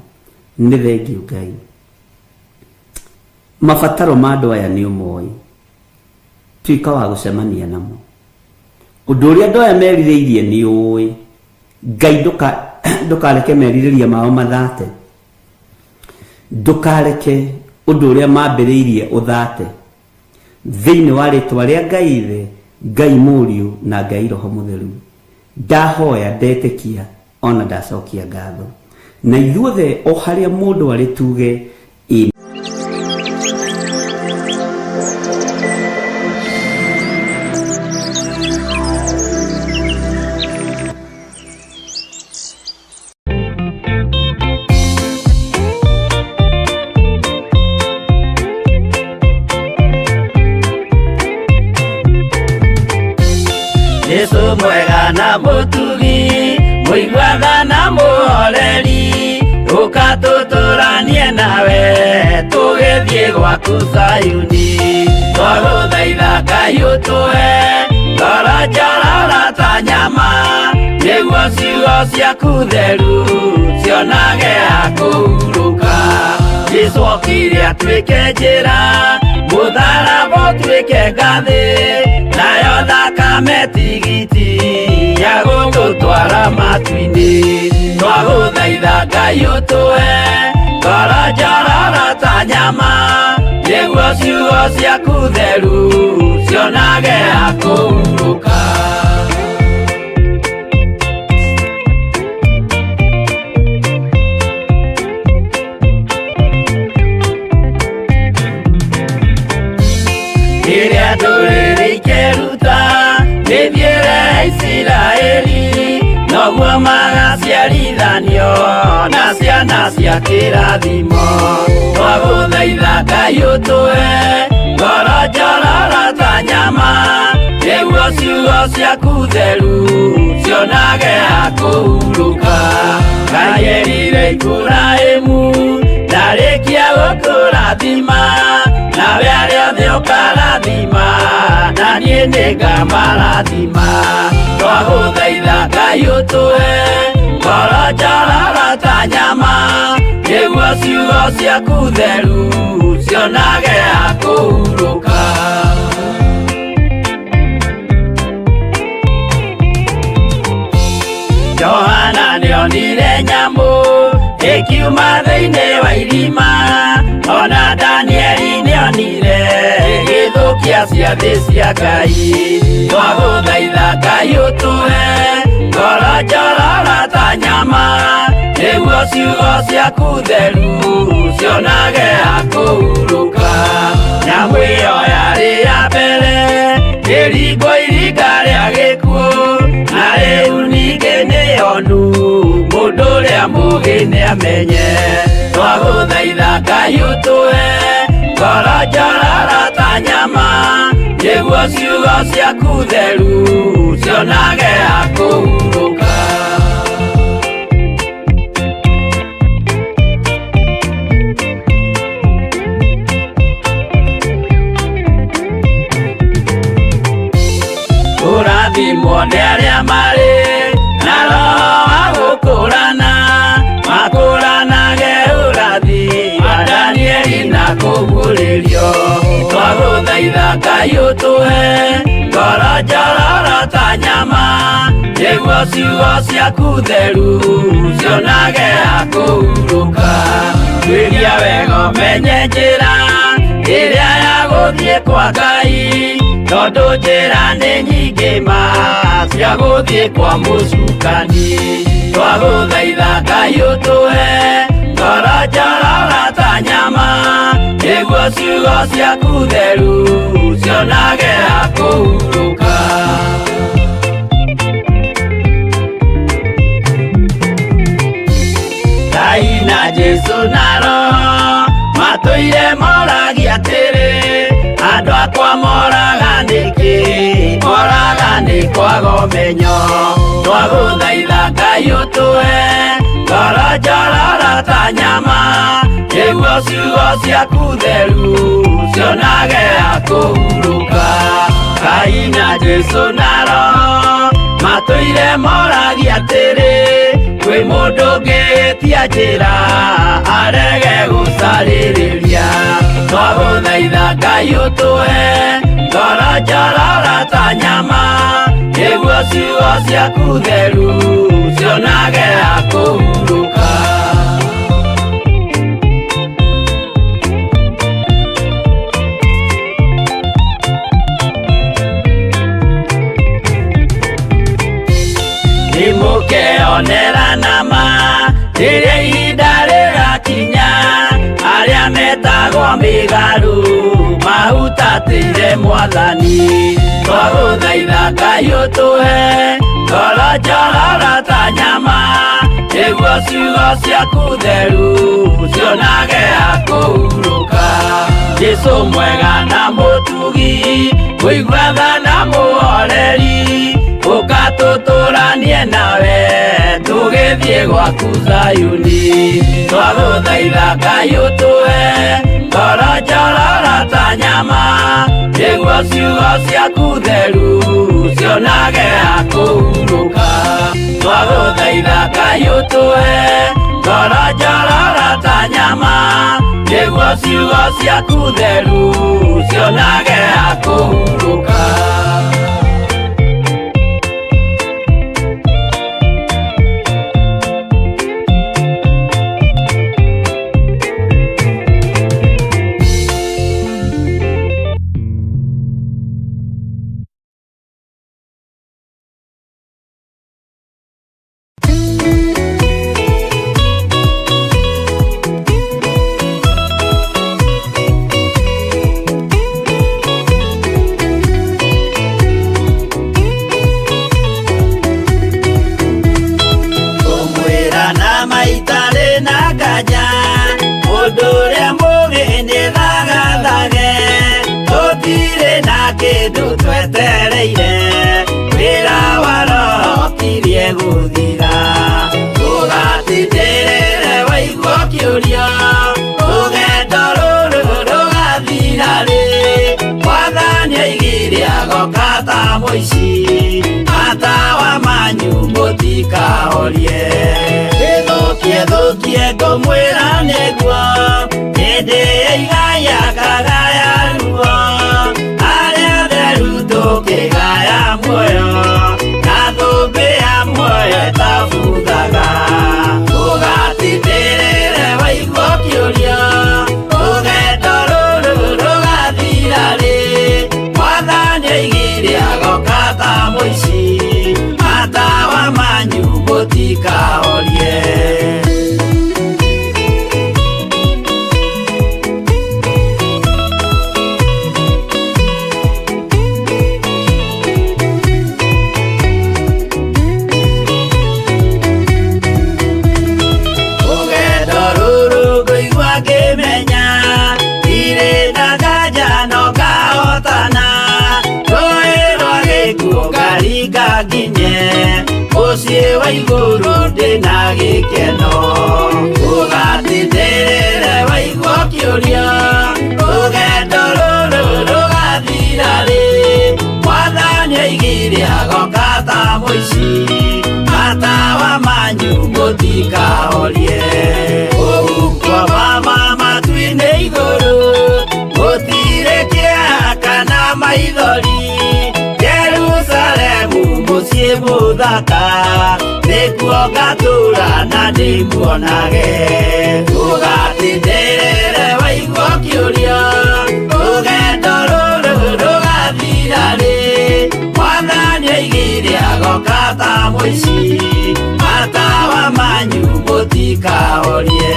Nĩ thengiũ Ngai. Mabataro ma andũ aya nĩ ũmoĩ, tuĩka wa gũcemania namo. Ũndũ ũrĩa andũ aya merirĩirie nĩ ũĩ. Ngai ndũkareke merirĩria mao mathate, ndũkareke ũndũ ũrĩa mambĩrĩirie ũthate thĩinĩ wa rĩtwa rĩa Ngai Ithe, Ngai Mũriũ na Ngai Roho Mũtheru. Ndahoya, ndetĩkia, ona ndacokia ngatho, na ithuothe o harĩa mũndũ arĩ tuge Yesu mwega na mũtugi, mũiguaga na mũhoreri, ũkatũtũranie nawe tũgĩthiĩ gwaku Zayuni. Twagũthaitha Ngai ũtũhe ngoro njororo ta nyama, nĩguo ciugo ciaku theru cionage ha kũhurũka. Jesũ okire atuĩke njĩra, mũtharaba ũtuĩke ngathĩ, nayo thakame tigiti ya gũgũtwara matu-inĩ. Twagũthaitha Ngai ũtũhe ngoro njororo ta nyama, nĩguo ciugo ciaku theru cionage ha kũhurũka. Rĩrĩa ndũrĩrĩ ikeruta rĩthiĩre Isiraeli, noguo magaciarithanio na ciana cia kĩrathimo. Twagũthaitha Ngai ũtũhe ngoro njororo ta nyama, nĩguo ciugo ciaku theru cionage ha kũhurũka. Ngai erire Iburahĩmu ndarĩkia gũkũrathima, nawe arĩa othe ũkarathima, na niĩ nĩngamarathima. Twagũthaitha Ngai ũtũhe ngoro njororo ta nyama, nĩguo ciugo ciaku theru cionage ha kũhurũka. Johana nĩonire nyamũ ĩkiuma thĩinĩ wa irima, ona Danieli nĩonire gĩthũkia ciathĩ cia Ngai. Twagũthaitha Ngai ũtũhe ngoro njororo ta nyama, nĩguo ciugo ciaku theru cionage ha kũhurũka. Nyamũ ĩyo yarĩ ya mbere ĩringwo iringa rĩa gĩkuũ, na rĩu ningĩ nĩyonu mũndũ ũrĩa mũũgĩ nĩamenye. Twagũthaitha Ngai ũtũhe ngoro njororo ta nyama, nĩguo ciugo ciaku theru cionage ha kũhurũka. Ũrathimwo nĩ arĩa marĩ na roho wa gũkũ ciugo ciaku theru cionage akũhurũka. Twĩria wega ũmenye njĩra ĩrĩa ya gũthiĩ kwa Ngai, tondũ njĩra nĩ nyingĩ ma cia gũthiĩ kwa mũcukani. Twagũthaitha Ngai ũtũhe ngoro njororo ta nyama, nĩguo ciugo ciaku theru cionage akũhurũka. Ngai na Jesu na Roho matũire moragia atĩrĩ, andũ akwa moraga nĩkĩ? Moraga nĩ kwaga ũmenyo. Twagũthaitha Ngai ũtũhe ngoro njororo ta nyama, nĩguo ciugo ciaku theru cionage akũhurũka. Ngai na Jesu na Roho matũire moragia atĩrĩ, kwĩ mũndũ ũngĩtia njĩra arege gũcarĩrĩria. Twagũthaitha Ngai ũtũhe ngoro njororo ta nyama, nĩguo ciugo ciaku theru cionage akũhurũka. Nĩmũkeonera nama rĩrĩa ihinda rĩgakinya, arĩa metagwo mĩgarũ mahutatĩire Mwathani. Twagũthaitha Ngai ũtũhe ngoro njororo ta nyama, nĩguo ciugo ciaku theru cionage akũhurũka. Jesũ mwega na mũtugi, mũigua tha na mũhoreri, ũka tũtũranie nawe tũgĩthiĩ gwaku Zayuni. Twagũthaitha Ngai ũtũhe ngoro njororo ta nyama, nĩguo ciugo ciaku theru cionage akũhurũka. Twagũthaitha Ngai ũtũhe ngoro njororo ta nyama, nĩguo ciugo ciaku theru cionage akũhurũka. Kĩndũ twetereire wĩra wa Roho tirie gũthira. Tũgatindĩrĩre waigua kĩũria, rũgendo rũrũ rũgathira rĩ? Mwathani oigire agoka ta mũici, matawa manyu mũtikahorie. Gĩthũkie ngũmwĩra nĩguo, hĩndĩ ya igaya kagaya ruo. Tũkĩgaya muoyo na thũmbĩ ya muoyo ĩtabuthaga. Tũgatindĩrĩre waigua kĩũria, rũgendo rũrũ rũgathira rĩ? Mwathani oigire agoka ta mũici, matawa manyu mũtikahorie. Mũciĩ wa igũrũ ndĩna gĩkeno. Tũgatindĩrĩre waigua kĩũria, rũgendo rũrũ rũgathira rĩ? Mwathani oigire agoka ta mũici, matawa manyu mũtikahorie. Ũgukwa mama matu-inĩ igũrũ, gũtirĩ kĩeha kana maithori. Jerusalemu mũciĩ mũthaka, ngatura na ndimuonage ugatindĩrĩre waigua kĩũria rũgendo rũrũ rũgathira rĩ Mwathani oigire agoka ta mũici matawa manyu mũtikahorie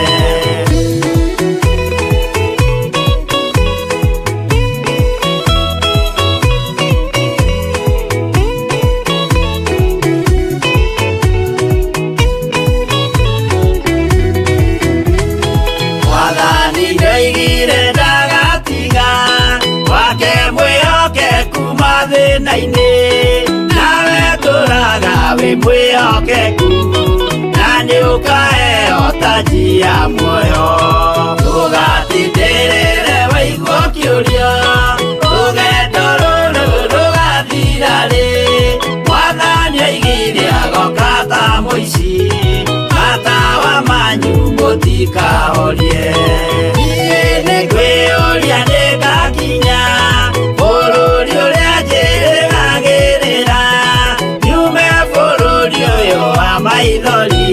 nawe tũraga wĩ mwĩhokeku na nĩũkaheo taji ya muoyo ndũgatindĩrĩre waigua kĩũria rũgendo rũrũ rũgathira rĩ Mwathani oigire agoka ta mũici matawa manyu mũtikahorie niĩ nĩngwĩyũria nĩngakinya bũrũri ũrĩa njĩrĩgagĩrĩra nyume bũrũri ũyũ wa maithori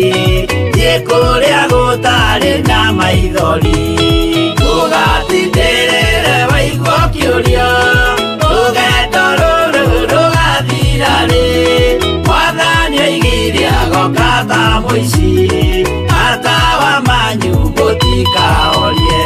thiĩ kũrĩa gũtarĩ na maithori ndũgatindĩrĩre waigua kĩũria rũgendo rũrũ rũgathira rĩ Mwathani oigire agoka ta mũici matawa manyu mũtikahorie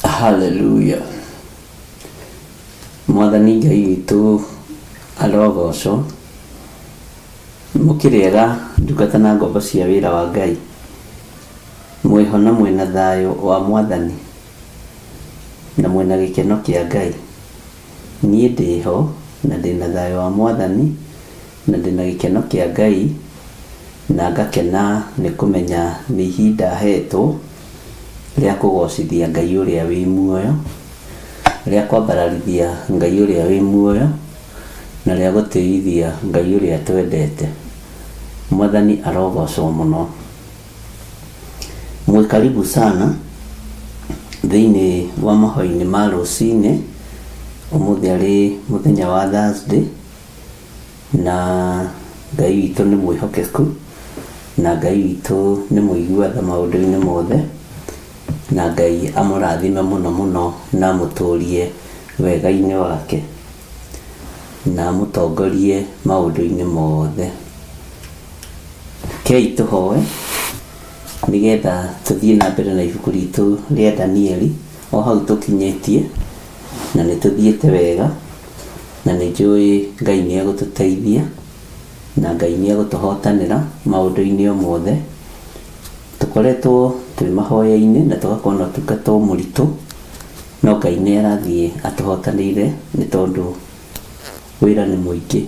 Hallelujah. Mwathani Ngai witũ arogocwo mũkĩrĩega ndungata na ngombo cia wĩra wa Ngai mwĩho na mwĩna thayũ wa Mwathani na mwĩna gĩkeno kĩa Ngai niĩ ndĩho na ndĩna thayũ wa Mwathani na ndĩna gĩkeno kĩa Ngai na ngakena nĩ kũmenya nĩ ihinda hetwo rĩa kũgocithia Ngai ũrĩa wĩ muoyo rĩa kwambararithia Ngai ũrĩa wĩ muoyo na rĩa gũtĩithia Ngai ũrĩa twendete Mwathani arogocwo mũno mwĩ karibu sana thĩinĩ wa mahoya-inĩ ma rũcinĩ ũmũthĩ arĩ mũthenya wa Thursday na Ngai witũ nĩ mwĩhokeku na Ngai witũ nĩ mũiguatha maũndũ-inĩ mothe na Ngai amũrathime mũno mũno na mũtũrie wega-inĩ wake na mũtongorie maũndũ-inĩ mothe kei tũhoe nĩgetha tũthiĩ na mbere na ibuku ritũ rĩa Danieli o hau tũkinyĩtie na nĩ tũthiĩte wega na nĩ njũĩ Ngai nĩ egũtũteithia na Ngai nĩ egũtũhotanĩra maũndũ-inĩ o mothe tũkoretwo twĩ mahoya-inĩ na tũgakorwo na ũtungata mũritũ no Ngai nĩ arathiĩ atũhotanĩire nĩ tondũ wĩra nĩ mũingĩ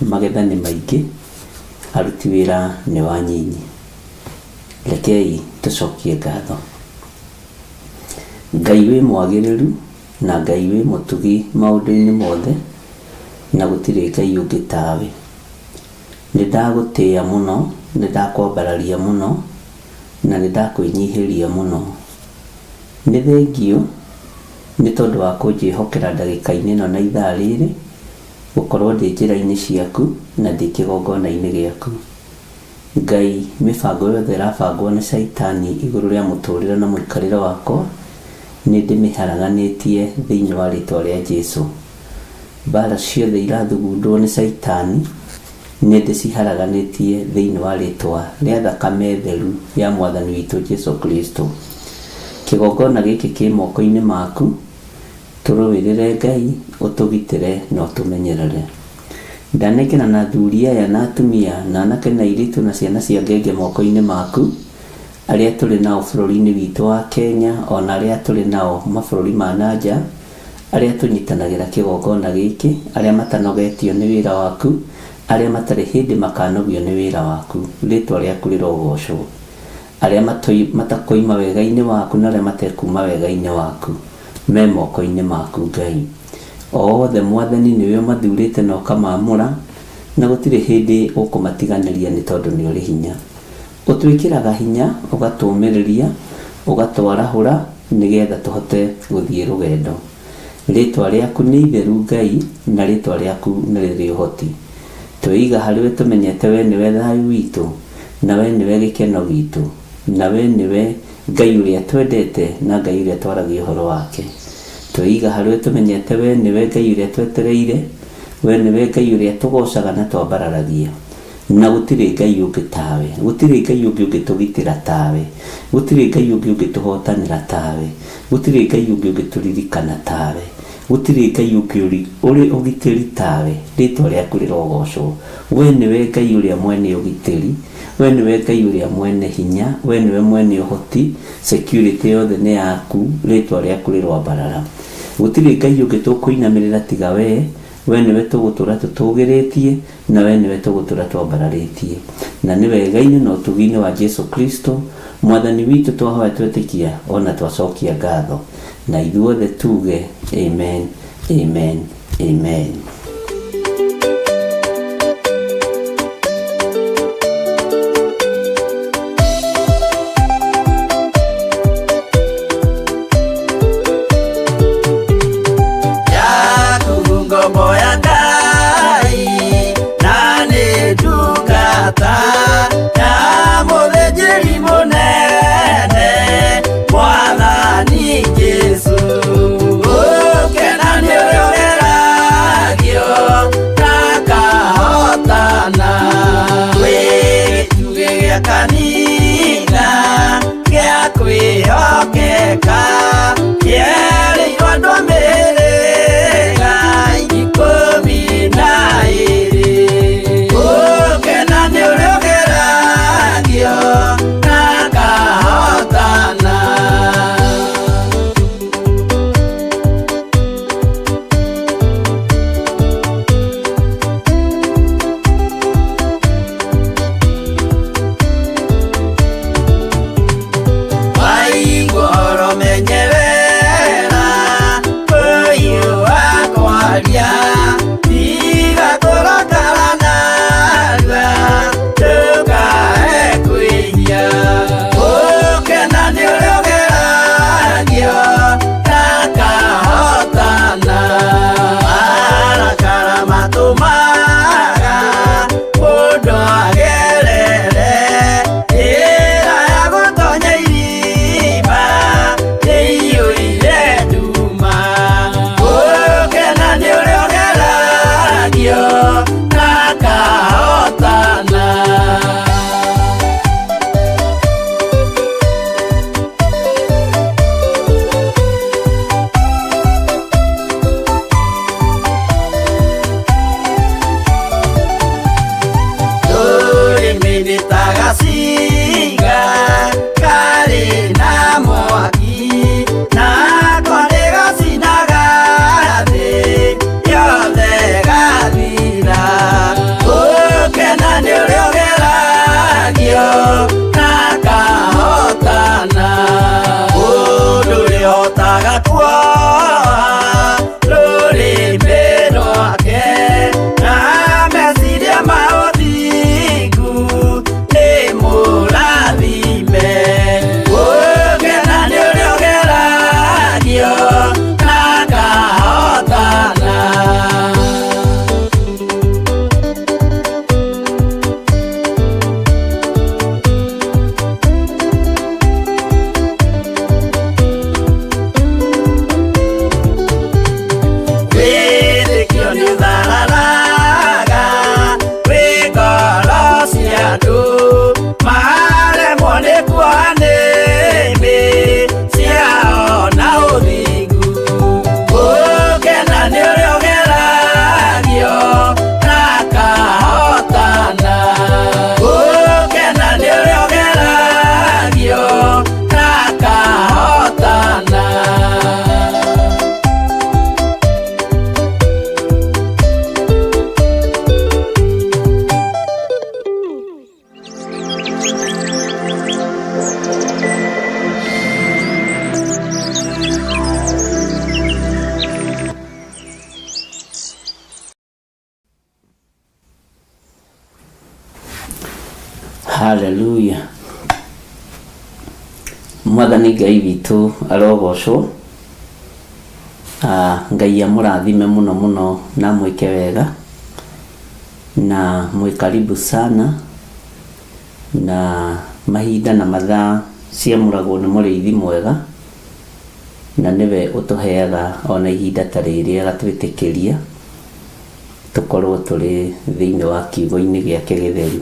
magetha nĩ maingĩ aruti wĩra nĩ wanyinyi rekei tũcokie ngatho Ngai wĩ mwagĩrĩru na Ngai wĩ mũtugi maũndũ-inĩ mothe na gũtirĩ Ngai ũngĩ tawe nĩ ndagũtĩĩa mũno nĩ ndakwambararia mũno na nĩ ndakwĩnyihĩria mũno nĩ thengio nĩ tondũ wa kũnjĩhokera ndagĩka-inĩ ĩno na ithaa rĩrĩ gũkorwo ndĩ njĩra-inĩ ciaku na ndĩ kĩgongona-inĩ gĩaku Ngai mĩbango yothe ĩrabangwo nĩ Saitani igũrũ rĩa mũtũrĩre na mũikarĩre wakwa nĩ ndĩmĩharaganĩtie thĩinĩ wa rĩtwa rĩa Jesũ mbara ciothe irathugundwo nĩ Saitani nĩ ndĩciharaganĩtie thĩinĩ wa rĩtwa rĩa thakame theru ya Mwathani witũ Jesũ Kristo kĩgongona gĩkĩ kĩ moko-inĩ maku tũrũĩrĩre Ngai ũtũgitĩre na ũtũmenyerere ndanekena na athuri aya na atumia na anake na airĩtu na ciana cia ngenge moko-inĩ maku, arĩa tũrĩ nao bũrũri-inĩ witũ wa Kenya, ona arĩa tũrĩ nao mabũrũri ma nanja, arĩa tũnyitanagĩra kĩgongona gĩkĩ, arĩa matanogetio nĩ wĩra waku, arĩa matarĩ hĩndĩ makanogio nĩ wĩra waku, rĩtwa rĩaku rĩrogocwo, arĩa matakoima wega-inĩ waku na arĩa matekuma wega-inĩ waku, me moko-inĩ maku Ngai. Othe Mwathani nĩwe ũmathurĩte na ũkamamũra, na gũtirĩ hĩndĩ ũkũmatiganĩria nĩ tondũ nĩ ũrĩ hinya. Ũtwĩkĩraga hinya, ũgatũũmĩrĩria, ũgatwarahũra nĩgetha tũhote gũthiĩ rũgendo. Rĩtwa rĩaku nĩ itheru Ngai, na rĩtwa rĩaku nĩ rĩrĩ ũhoti. Twĩiga harĩwe tũmenyete we nĩwe thayũ witũ, na we nĩwe gĩkeno gitũ, na we nĩwe Ngai ũrĩa twendete na Ngai ũrĩa twaragia ũhoro wake. Twĩiga harĩwe tũmenyete we nĩwe Ngai ũrĩa twetereire, we nĩwe Ngai ũrĩa tũgocaga na twambararagia. Na gũtirĩ Ngai ũngĩ tawe, gũtirĩ Ngai ũngĩ ũngĩtũgitĩra tawe, gũtirĩ Ngai ũngĩ ũngĩtũhotanĩra tawe, gũtirĩ Ngai ũngĩ ũngĩtũririkana tawe, gũtirĩ Ngai ũngĩ ũrĩ ũgitĩri tawe, rĩtwa rĩaku rĩrogocwo. We nĩwe Ngai ũrĩa mwene ũgitĩri, we nĩwe Ngai ũrĩa mwene hinya, we nĩwe mwene ũhoti, security yothe nĩ yaku, rĩtwa rĩaku rĩroambarara. Gũtirĩ Ngai ũngĩ tũkũinamĩrĩra tiga we, we nĩwe tũgũtũra tũtũgĩrĩtie, na we nĩwe tũgũtũra twambararĩtie. Na nĩ wega-inĩ na ũtugi-inĩ wa Jesu Kristo Mwathani witũ twahoya twetĩkia ona twacokia ngatho, na ithuothe tuge amen, amen, amen. Mura Hallelujah. Mwathani Ngai witũ arogocwo. Ngai amũrathime mũno mũno na mwĩke wega na mwĩkaribu sana na mahinda na mathaa ciamũragwo nĩ mũrĩithi mwega na niwe ũtũheaga ona ihinda ta rĩrĩ agatwĩtĩkĩria tukorwo tũrĩ thĩinĩ wa kiugo-inĩ gĩake gĩtheru.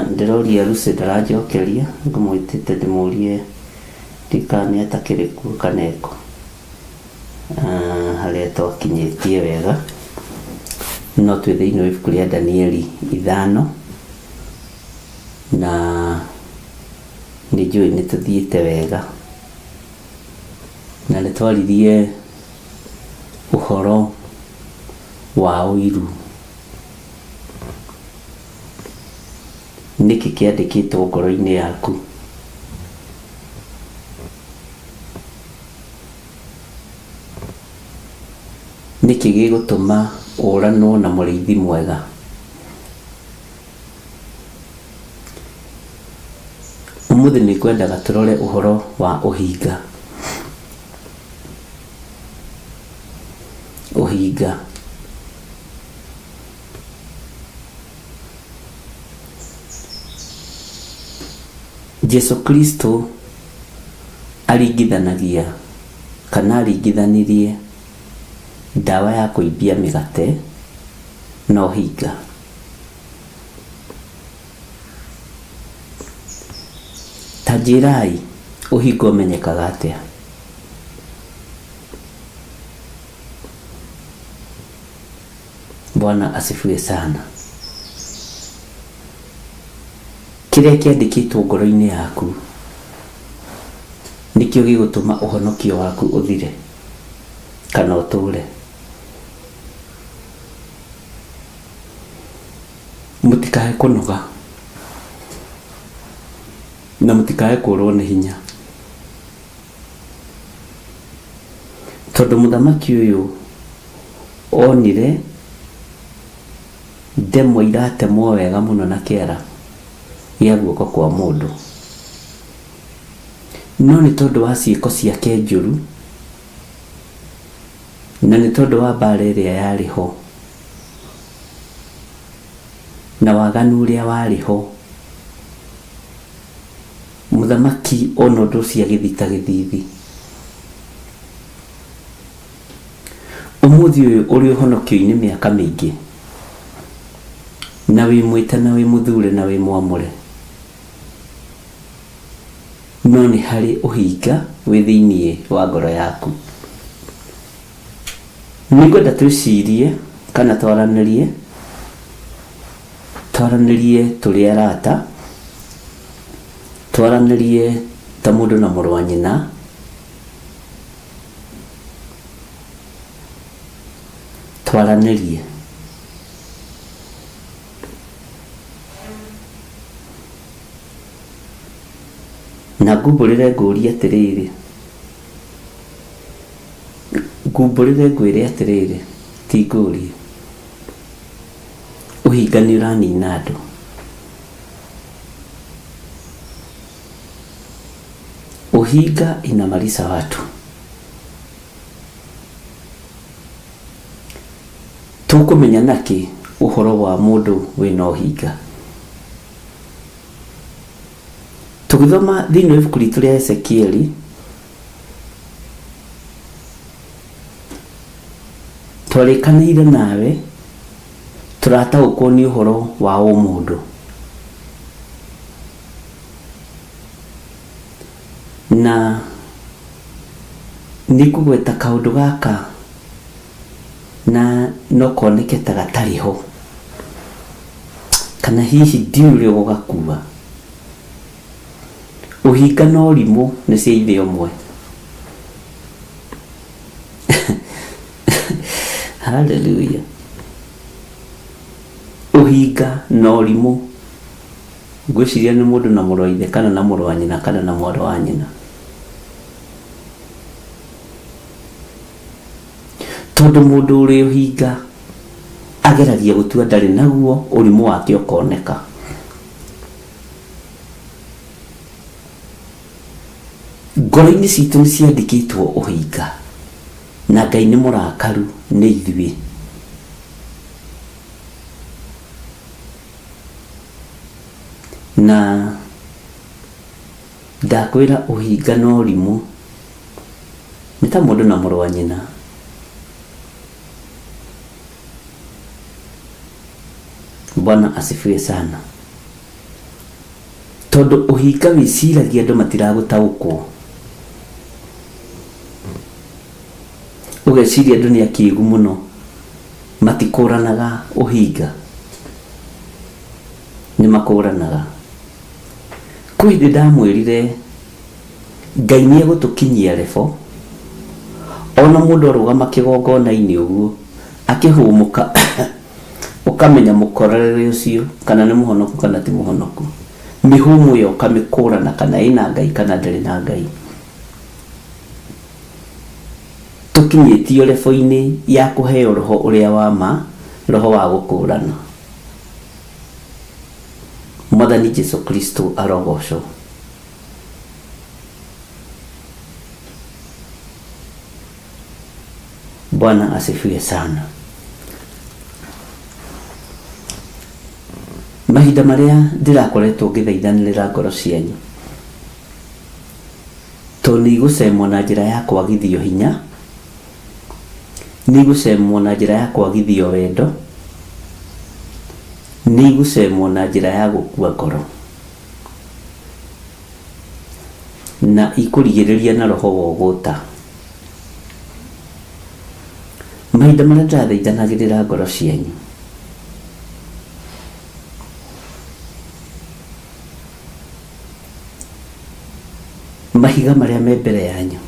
Ndĩroria Lucy ndaranjokeria ngũmwĩtĩte ndĩmũrie ndikane atakĩrĩ kuo kaneko harĩa twakinyĩtie wega no twĩ thĩinĩ wa ibuku rĩa Danieli 5 na nĩnjũĩ nĩtũthiĩte wega na nĩtwaririe ũhoro wa ũiru. Nĩkĩ kĩandĩkĩtwo ngoro-inĩ yaku? Nĩkĩ gĩgũtũma ũranwo na mũrĩithi mwega? Ũmũthĩ nĩngwendaga tũrore ũhoro wa ũhinga. Ũhinga. Jesu Kristo aringithanagia kana aringithanirie ndawa ya kũimbia mĩgate na ũhinga. Ta njĩrai ũhinga ũmenyekaga atĩa? Bwana asifiwe sana. Kĩrĩa kĩandĩkĩtwo ngoro-inĩ yaku nĩkĩo gĩgũtũma ũhonokio waku ũthire kana ũtũre. Mũtikae kũnoga na mũtikae kũrwo nĩ hinya, tondũ mũthamaki ũyũ onire ndemwa iratemwo wega mũno na kĩara gĩa guoko kwa mũndũ, no nĩ tondũ wa ciĩko ciake njũru na nĩ tondũ wa mbara ĩrĩa yarĩ ho na waganu ũrĩa warĩ ho, mũthamaki ona ũndũ ũcio agĩthita gĩthithi. Ũmũthĩ ũyũ ũrĩ ũhonokio-inĩ mĩaka mĩingĩ na wĩ mwĩte na wĩ mũthure na wĩ mwamũre, no nĩ harĩ ũhinga wĩ thĩinĩ wa ngoro yaku. Nĩngwenda twĩcirie kana twaranĩrie tũrĩ arata, twaranĩrie ta mũndũ na mũrũ wa nyina, twaranĩrie. Na ngumbũrĩre ngũrie atĩrĩrĩ, ngwĩre atĩrĩrĩ, ti ngũrie, ũhinga nĩ ũranina andũ. Uhinga inamaliza watu. Tukumenya naki uhoro wa mundu wina uhinga. Tukithoma thĩinĩ wa ibuku ritũ rĩa Ezekieli twarĩkanĩire nawe turataũkwo nĩ uhoro wa ũmũndũ, na nikugweta kaundu gaka na no koneke ta gatari ho kana hihi ndiure gũgakua. Uhinga na ũrimũ nĩ cia ithe ũmwe. Hallelujah. Uhinga na ũrimũ ngwĩciria nĩ mũndũ na mũrũ wa ithe kana na mũrũ wa nyina kana na mwarĩ wa nyina. Tondũ mũndũ ũrĩ ũhinga ageragia gũtua ndarĩ naguo ũrimũ wake ũkoneka. ngoro-inĩ citũ nĩ ciandĩkĩtwo ũhinga, na Ngai nĩ mũrakaru nĩ ithuĩ. Na ndakwĩra ũhinga na ũrimũ nĩ ta mũndũ na mũrũ wa nyina. Bwana asifiwe sana. Tondũ ũhinga wĩciragia andũ matiragũtaũkwo, ũgeciria andũ nĩ akĩĩgu mũno, matikũranaga ũhinga. Nĩ makũranaga. Kwĩ hĩndĩ ndamwĩrire Ngai nĩ egũtũkinyia level ona mũndũ arũgama kĩgongona-inĩ ũguo akĩhũmũka ũkamenya mũkorere ũcio kana nĩ mũhonoku kana ti mũhonoku. Mĩhũmũ ĩyo ũkamĩkũrana kana ĩna Ngai kana ndarĩ na Ngai. Tũkinyĩtio level-inĩ ya kũheo roho ũrĩa wa ma, roho wa gũkũrana. Mwathani Jesu Kristo arogocwo. Bwana asifiwe sana. Mahinda marĩa ndĩrakoretwo ngĩthaithanĩrĩra ngoro cianyu, tondũ nĩ igũcemwo na njĩra ya kwagithio hinya, nĩ igũcemwo na njĩra ya kwagithio wendo, nĩ igũcemwo na njĩra ya gũkua ngoro, na ikũrigĩrĩria na roho wa ũgũta. Mahinda marĩa ndĩrathaithanagĩrĩra ngoro cianyu, mahiga marĩa me mbere yanyu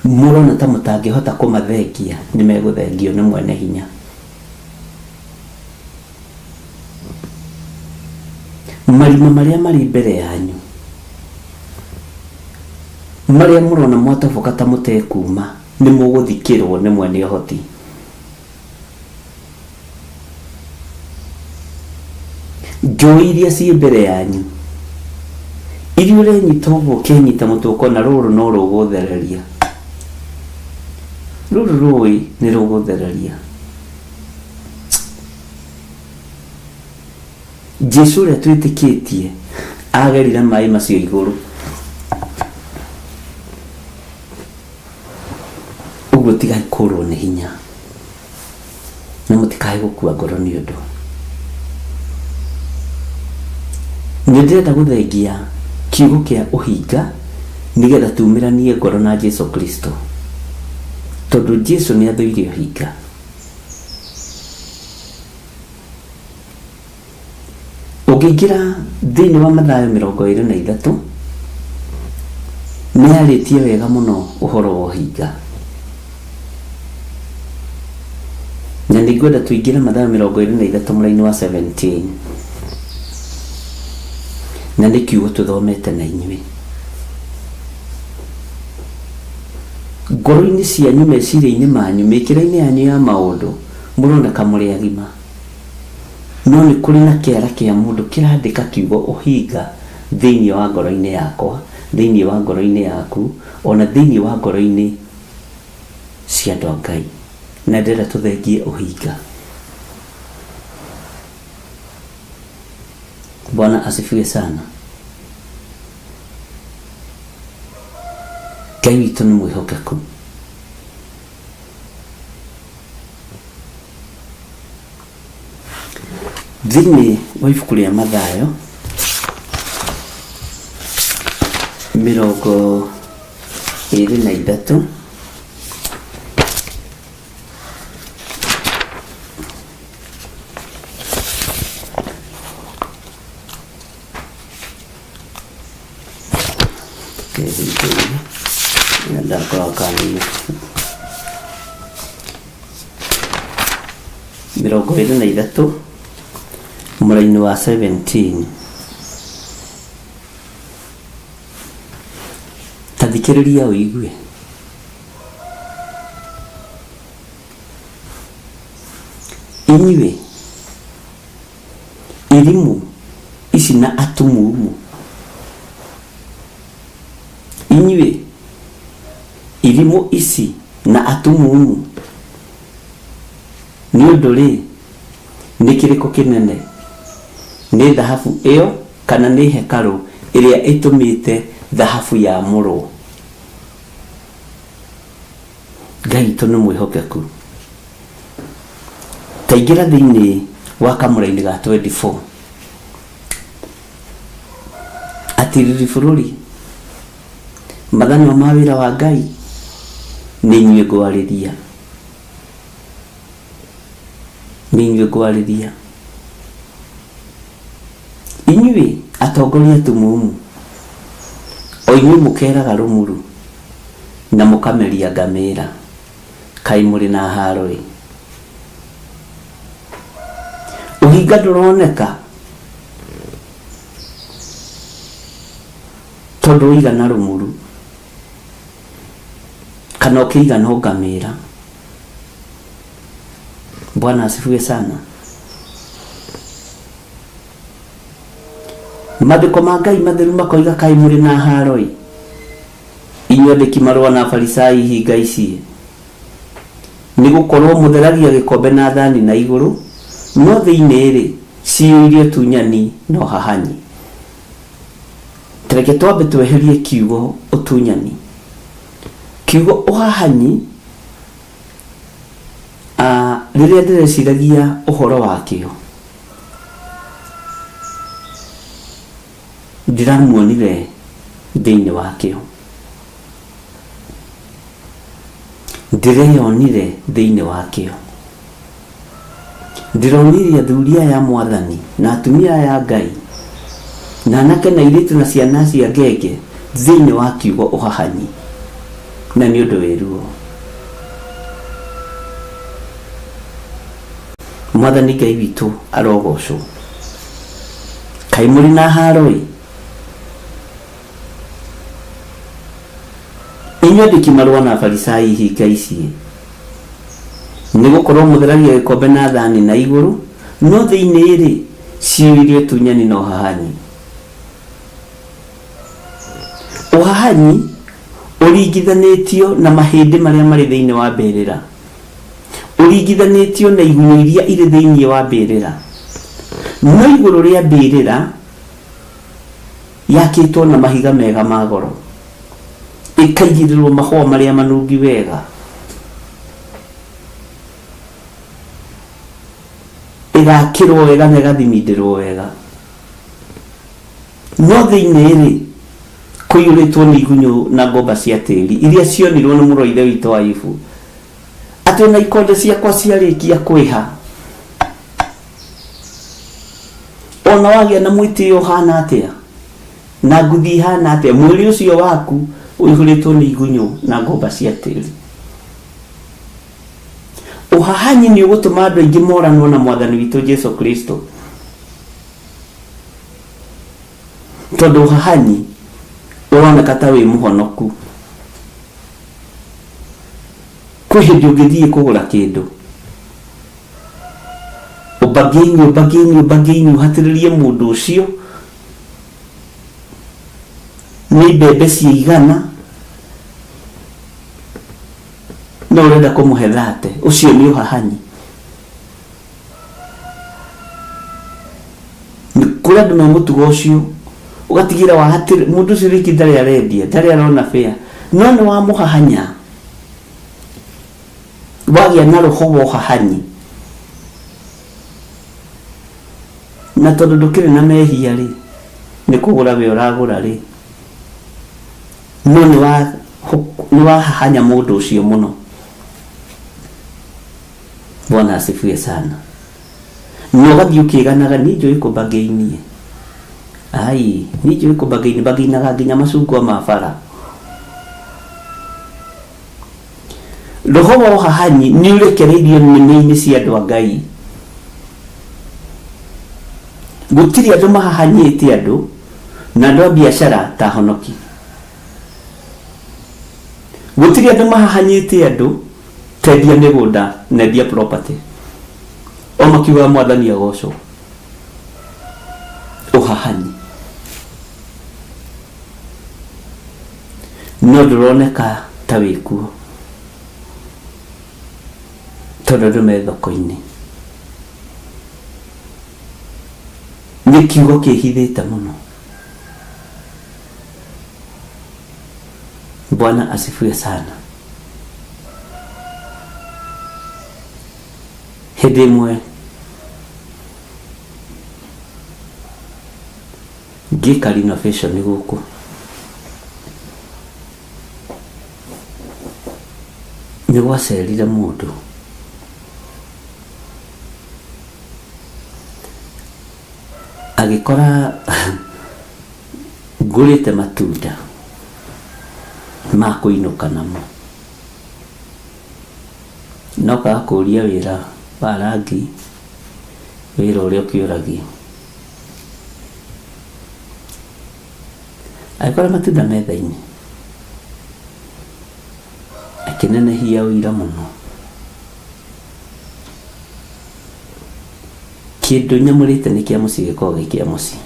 mũrona ta mũtangĩhota kũmathengia, nĩ megũthengio nĩ mwene hinya. Marima marĩa marĩ mbere yanyu, marĩa mũrona mwatoboka ta mũtekuma, nĩ mũgũthikĩrwo nĩ mwene ũhoti. Njũĩ iria ciĩ mbere yanyu, iria ũrenyita ũguo ũkenyita mũtũko na rũrũ no rũgũthereria, rũrũ rũĩ nĩ rũgũthereria. Jesu ũrĩa twĩtĩkĩtie agerire maĩ macio igũrũ, ũguo tigai kũrwo nĩ hinya na mũtikae gũkua ngoro nĩ ũndũ. Nĩ ndĩrenda gũthengia kiugo kĩa ũhinga nĩgetha tumĩranie ngoro na Jesu Kristo, tondũ Jesu nĩ athũire ũhinga. Ũngĩingĩra thĩinĩ wa Mathayo 23 nĩ arĩtie wega mũno ũhoro wa ũhinga, na nĩ ngwenda tũingĩre Mathayo 23 mũraini wa 17, na nĩ kiugo tũthomete na inyuĩ. Ngoro-inĩ cianyu, meciria-inĩ manyu, mĩkĩre-inĩ yanyu ya maũndũ mũroneka mũrĩ agima, no nĩ kũrĩ na kĩara kĩa mũndũ kĩrandĩka kiugo ũhinga thĩinĩ wa ngoro-inĩ yakwa, thĩinĩ wa ngoro-inĩ yaku, ona thĩinĩ wa ngoro-inĩ cia andũ a Ngai. Na ndĩrenda tũthengie ũhinga. Bwana asifiwe sana. Ngai witũ nĩ mwĩhokeku. Thĩinĩ wa ibuku rĩa Mathayo 23 23 mũraini wa 17. Tathikĩrĩria ũigue. Inyuĩ elimu ici na atumumu inyue irimu ici na atumumu ni udore ni kiriko kinene ni dhahabu iyo kana ni hekalu iria itumite dhahabu ya muro. Ngai to no mwihokeku. Taingira thiini wa kamuraini ga 24 atiriri bururi mathani wa mawira wa Ngai ni nyue gwariria inyue atongoria tumumu o inyue mukeraga rumuru na mukameria ngamira kai muri na haroi uhinga nduroneka tondu igana rumuru kana ukigana ngamira. Bwana asifiwe sana. Maandiko ma Ngai matheru makoiga kai muri na haroi inyuĩ andĩki marũa na Farisai hinga ici nĩ gũkorwo mũtheragia gĩkombe na thani na igũrũ no thĩinĩ rĩ ciyũirie tunyani no hahanyi. Tereke twambe tweherie kiugo utunyani. Kiugo uhahanyi rĩrĩa ndĩreciragia ũhoro wakĩo ndiramuonire thĩinĩ wakĩo, ndireyonire thĩinĩ wakĩo. Ndironire athuri aya Mwathani na atumia aya Ngai na anake na airĩtu na ciana cia ngenge thĩinĩ wa kiugo uhahanyi, na nĩ ũndũ wĩruo. Mwathani Ngai witũ arogocwo. Kai muri na haroi inyuĩ andĩki marũa na Farisai hinga ici nĩ gũkorwo mũtheragia gĩkombe na thani na igũrũ no thĩinĩ rĩ ciyũirie tunyani no hahanyi. Uhahanyi ũringithanĩtio na mahĩndĩ marĩa marĩ thĩinĩ wa mbĩrĩra, ũringithanĩtio na igunyũ iria irĩ thĩinĩ wa mbĩrĩra, no igũrũ rĩa mbĩrĩra yakĩtwo na mahiga mega ma goro, ĩkaigĩrĩrwo mahũa marĩa manungi wega, ĩgakĩrwo wega na ĩgathimindĩrwo wega, no thĩinĩ rĩ kũiyũrĩtwo nĩ igunyũ na ngomba cia tĩri iria cionirwo nĩ mũrũ ithe witũ Ayubu atĩ na ikonde ciakwa ciarĩkia kwĩha ona wagĩa na mwĩtĩo hana atĩa na nguthi hana atĩa mwĩrĩ ũcio waku ũihũrĩtwo nĩ igunyũ na ngomba cia tĩri. Uhahanyi nĩ ũgũtũma andũ aingĩ moranwo na Mwathani witũ Jesu Kristo, tondũ uhahanyi ũroneka ta wĩ mũhonoku. Kwĩ hĩndĩ ũngĩthiĩ kũgũra kĩndũ ũbanginyu hatĩrĩrie mũndũ ũcio nĩ mbembe ciigana no ũrenda kũmũhe thate, ũcio nĩ uhahanyi. Nĩ kũrĩ andũ me mũtugo ũcio ũgatigĩra wa hatĩrĩ mũndũ ũcio rĩngĩ ndarĩ arendia, ndarĩ arona bĩa, no nĩ wa mũhahanya wagĩa na roho wa uhahanyi. Na tondũ ndũkĩrĩ na mehia rĩ nĩ kũgũra we ũragũra rĩ no nĩ wahahanya mũndũ ũcio mũno. Bwana asifiwe sana. Nĩ ũgathiĩ ũkĩganaga niĩ njũĩ kũmba ngĩinie, ai niĩ njũĩ kũmba ngĩinie, mbagĩinaga nginya macungwa ma bara. Roho wa uhahanyi nĩ ũrekereirio nĩmĩ-inĩ cia andũ a Ngai. Gũtirĩ andũ mahahanyĩte andũ na andũ a biacara ta honoki. Gũtirĩ andũ mahahanyĩte andũ tendia mĩgũnda na endia property. O makiuga Mwathani agocwo. Uhahanyi no ndũroneka ta wĩkuo tondũ andũ me thoko-inĩ. Nĩ kiugo kĩhithĩte mũno. Bwana asifiwe sana. Hĩndĩ ĩmwe ngĩka renovation gũkũ, nĩ gwacerire mũndũ agĩkora ngũrĩte matunda ma kũinũka namo, no gakũria wĩra wa rangi, wĩra ũrĩa ũkĩũragia. Agĩkora matunda metha-inĩ, akĩnenehia ũira mũno. Kĩndũ nyamũrĩte nĩ kĩa mũciĩ gĩkoragwo gĩ kĩa mũciĩ.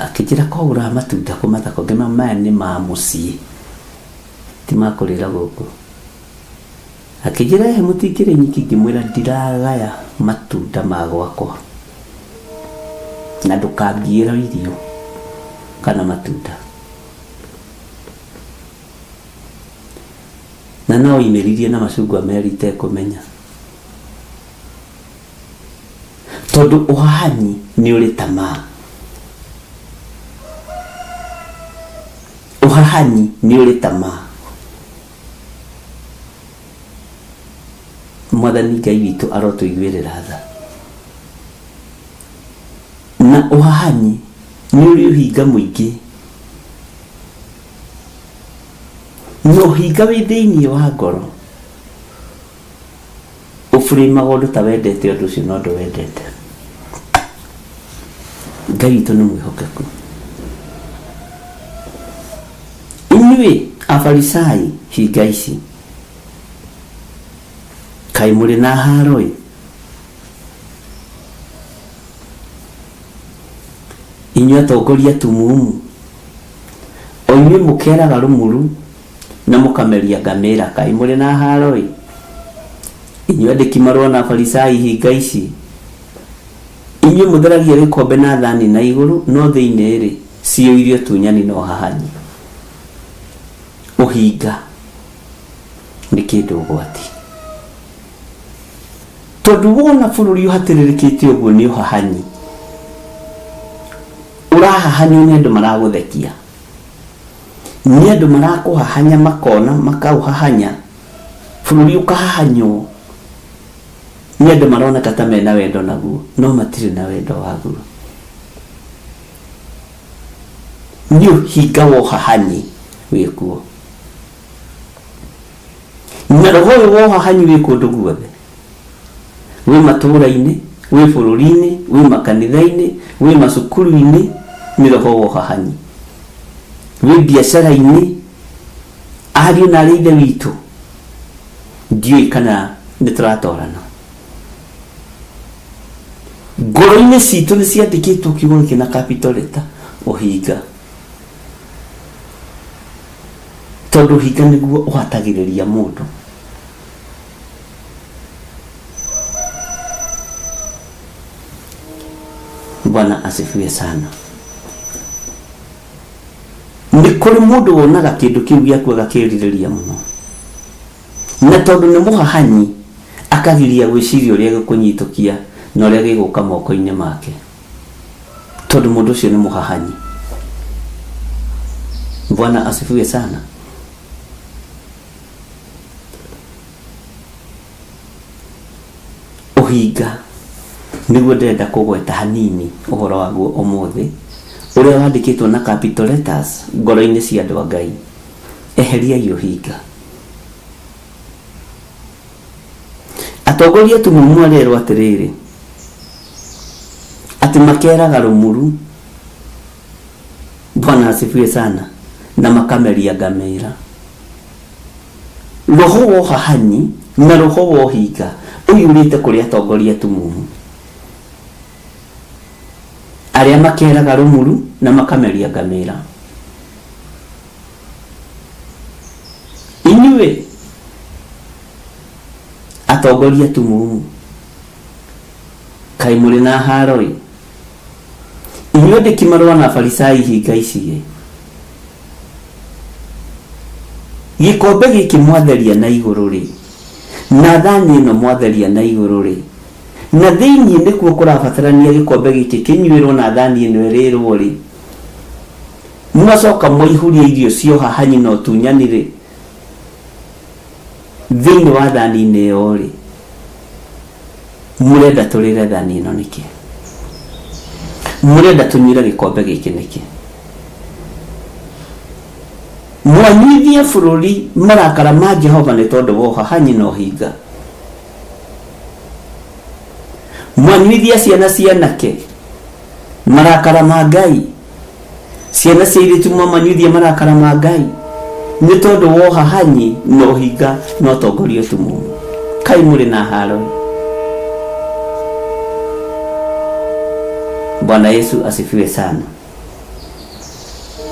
Akĩnjĩra kũgũra matunda kũmathako, ngĩmera maya nĩ ma mũciĩ, ti ma kũrĩra gũkũ. Akĩnjĩra mũtingĩrĩ nyiki, ngĩmwĩra ndiragaya matunda ma gwakwa, na ndũkambĩra irio kana matunda. Na no imĩririe na macungwa merĩ itekũmenya, tondũ ũhahani nĩ ũrĩ tamaa. Ũhahani nĩ ũrĩ tamaa. Mwathani Ngai witũ arotũiguĩrĩra tha. Na ũhahani nĩ ũrĩ ũhinga mũingĩ. No ũhinga wĩ thĩinĩ wa ngoro. Ũbũrĩmaga ũndũ ta wendete ũndũ ũcio no ndũwendete. Ngai witũ nĩ mwĩhokeku. Inyuĩ Afarisai hinga ici, kaĩ mũrĩ na haro-ĩ? Inyuĩ atongoria tumumu, o inyuĩ mũkeraga rũmuru na mũkameria ngamĩra, kaĩ mũrĩ na haro-ĩ? Inyuĩ andĩki marũa na Afarisai hinga ici, inyuĩ mũtheragia gĩkombe na thani na igũrũ, no thĩinĩ-rĩ ciyũirio tunyani na ũhahani. Ũhinga nĩ kĩndũ ũgwati, tondũ wona bũrũri ũhatĩrĩrĩkĩte ũguo nĩ ũhahani. Ũrahahanio nĩ andũ maragũthekia, nĩ andũ marakũhahanya makona makaũhahanya, bũrũri ũkahahanywo nĩ andũ maroneka ta mena wendo naguo, no matirĩ na wendo waguo. Nĩ ũhinga wa ũhahani wĩkuo. Na roho ũyũ wa ũhahani wĩ kũndũ guothe, wĩ matũũra-inĩ, wĩ bũrũri-inĩ, wĩ makanitha-inĩ, wĩ macukuru-inĩ, nĩ roho wa ũhahani. Wĩ biacara-inĩ, ariũ na arĩa ithe witũ, ndiũĩ kana nĩ tũratwarana. Ngoro-inĩ citũ nĩ ciandĩkĩtwo kiugo gĩkĩ na capital letter, ũhinga. Tondũ ũhinga nĩguo ũhatagĩrĩria mũndũ. Bwana asifiwe sana. Nĩ kũrĩ mũndũ wonaga kĩndũ kĩu gĩaku agakĩrirĩria mũno, na tondũ nĩ mũhahani akagiria gwĩciria ũrĩa gĩkũnyitũkia na ũrĩa gĩgũka moko-inĩ make, tondũ mũndũ ũcio nĩ mũhahani. Bwana asifiwe sana. Ũhinga nĩguo ndĩrenda kũgweta hanini ũhoro waguo ũmũthĩ, ũrĩa wandĩkĩtwo na capital letters ngoro-inĩ cia andũ a Ngai. Eheriai ũhinga. Atongoria tumumu arerwo atĩrĩrĩ, atĩ makeraga rũmuru, Bwana asifiwe sana, na makameria ngamĩra. Roho wa ũhahani na roho wa ũhinga ũyũrĩte kũrĩ atongoria tumumu. aria makeraga rumuru na makameria ngamira. Inyuĩ atongoria tumumu kai mũrĩ na haroi, inyuĩ ndĩ kimarũa na Farisai hinga ici, gikombe gĩkĩ mwatheria na igũrũ rĩ, na thani ĩno mwatheria na igũrũ rĩ, na thĩinĩ nĩkuo kũrabatarania gikombe gĩkĩ kĩnyuĩrwo na thani ĩno ĩrĩrwo rĩ, mwacoka mwaihũria irio cioha hanyi na ũtunyani rĩ, thĩinĩ wa thani-inĩ ĩyo rĩ, mũrenda tũrĩre thani ĩno nĩkĩ? Mũrenda tũnyuĩre gikombe gĩkĩ nĩkĩ? Mwanyuithia bũrũri marakara ma Jehova nĩ tondũ woha hanyi na ũhinga. Mwanyuithia ciana cianake marakara ma Ngai, ciana cia airĩtu mwamanyuithia marakara ma Ngai nĩ tondũ woha hanyi na ũhinga na ũtongoria tumumu. Kai mũrĩ na haro. Bwana Yesu asifiwe sana.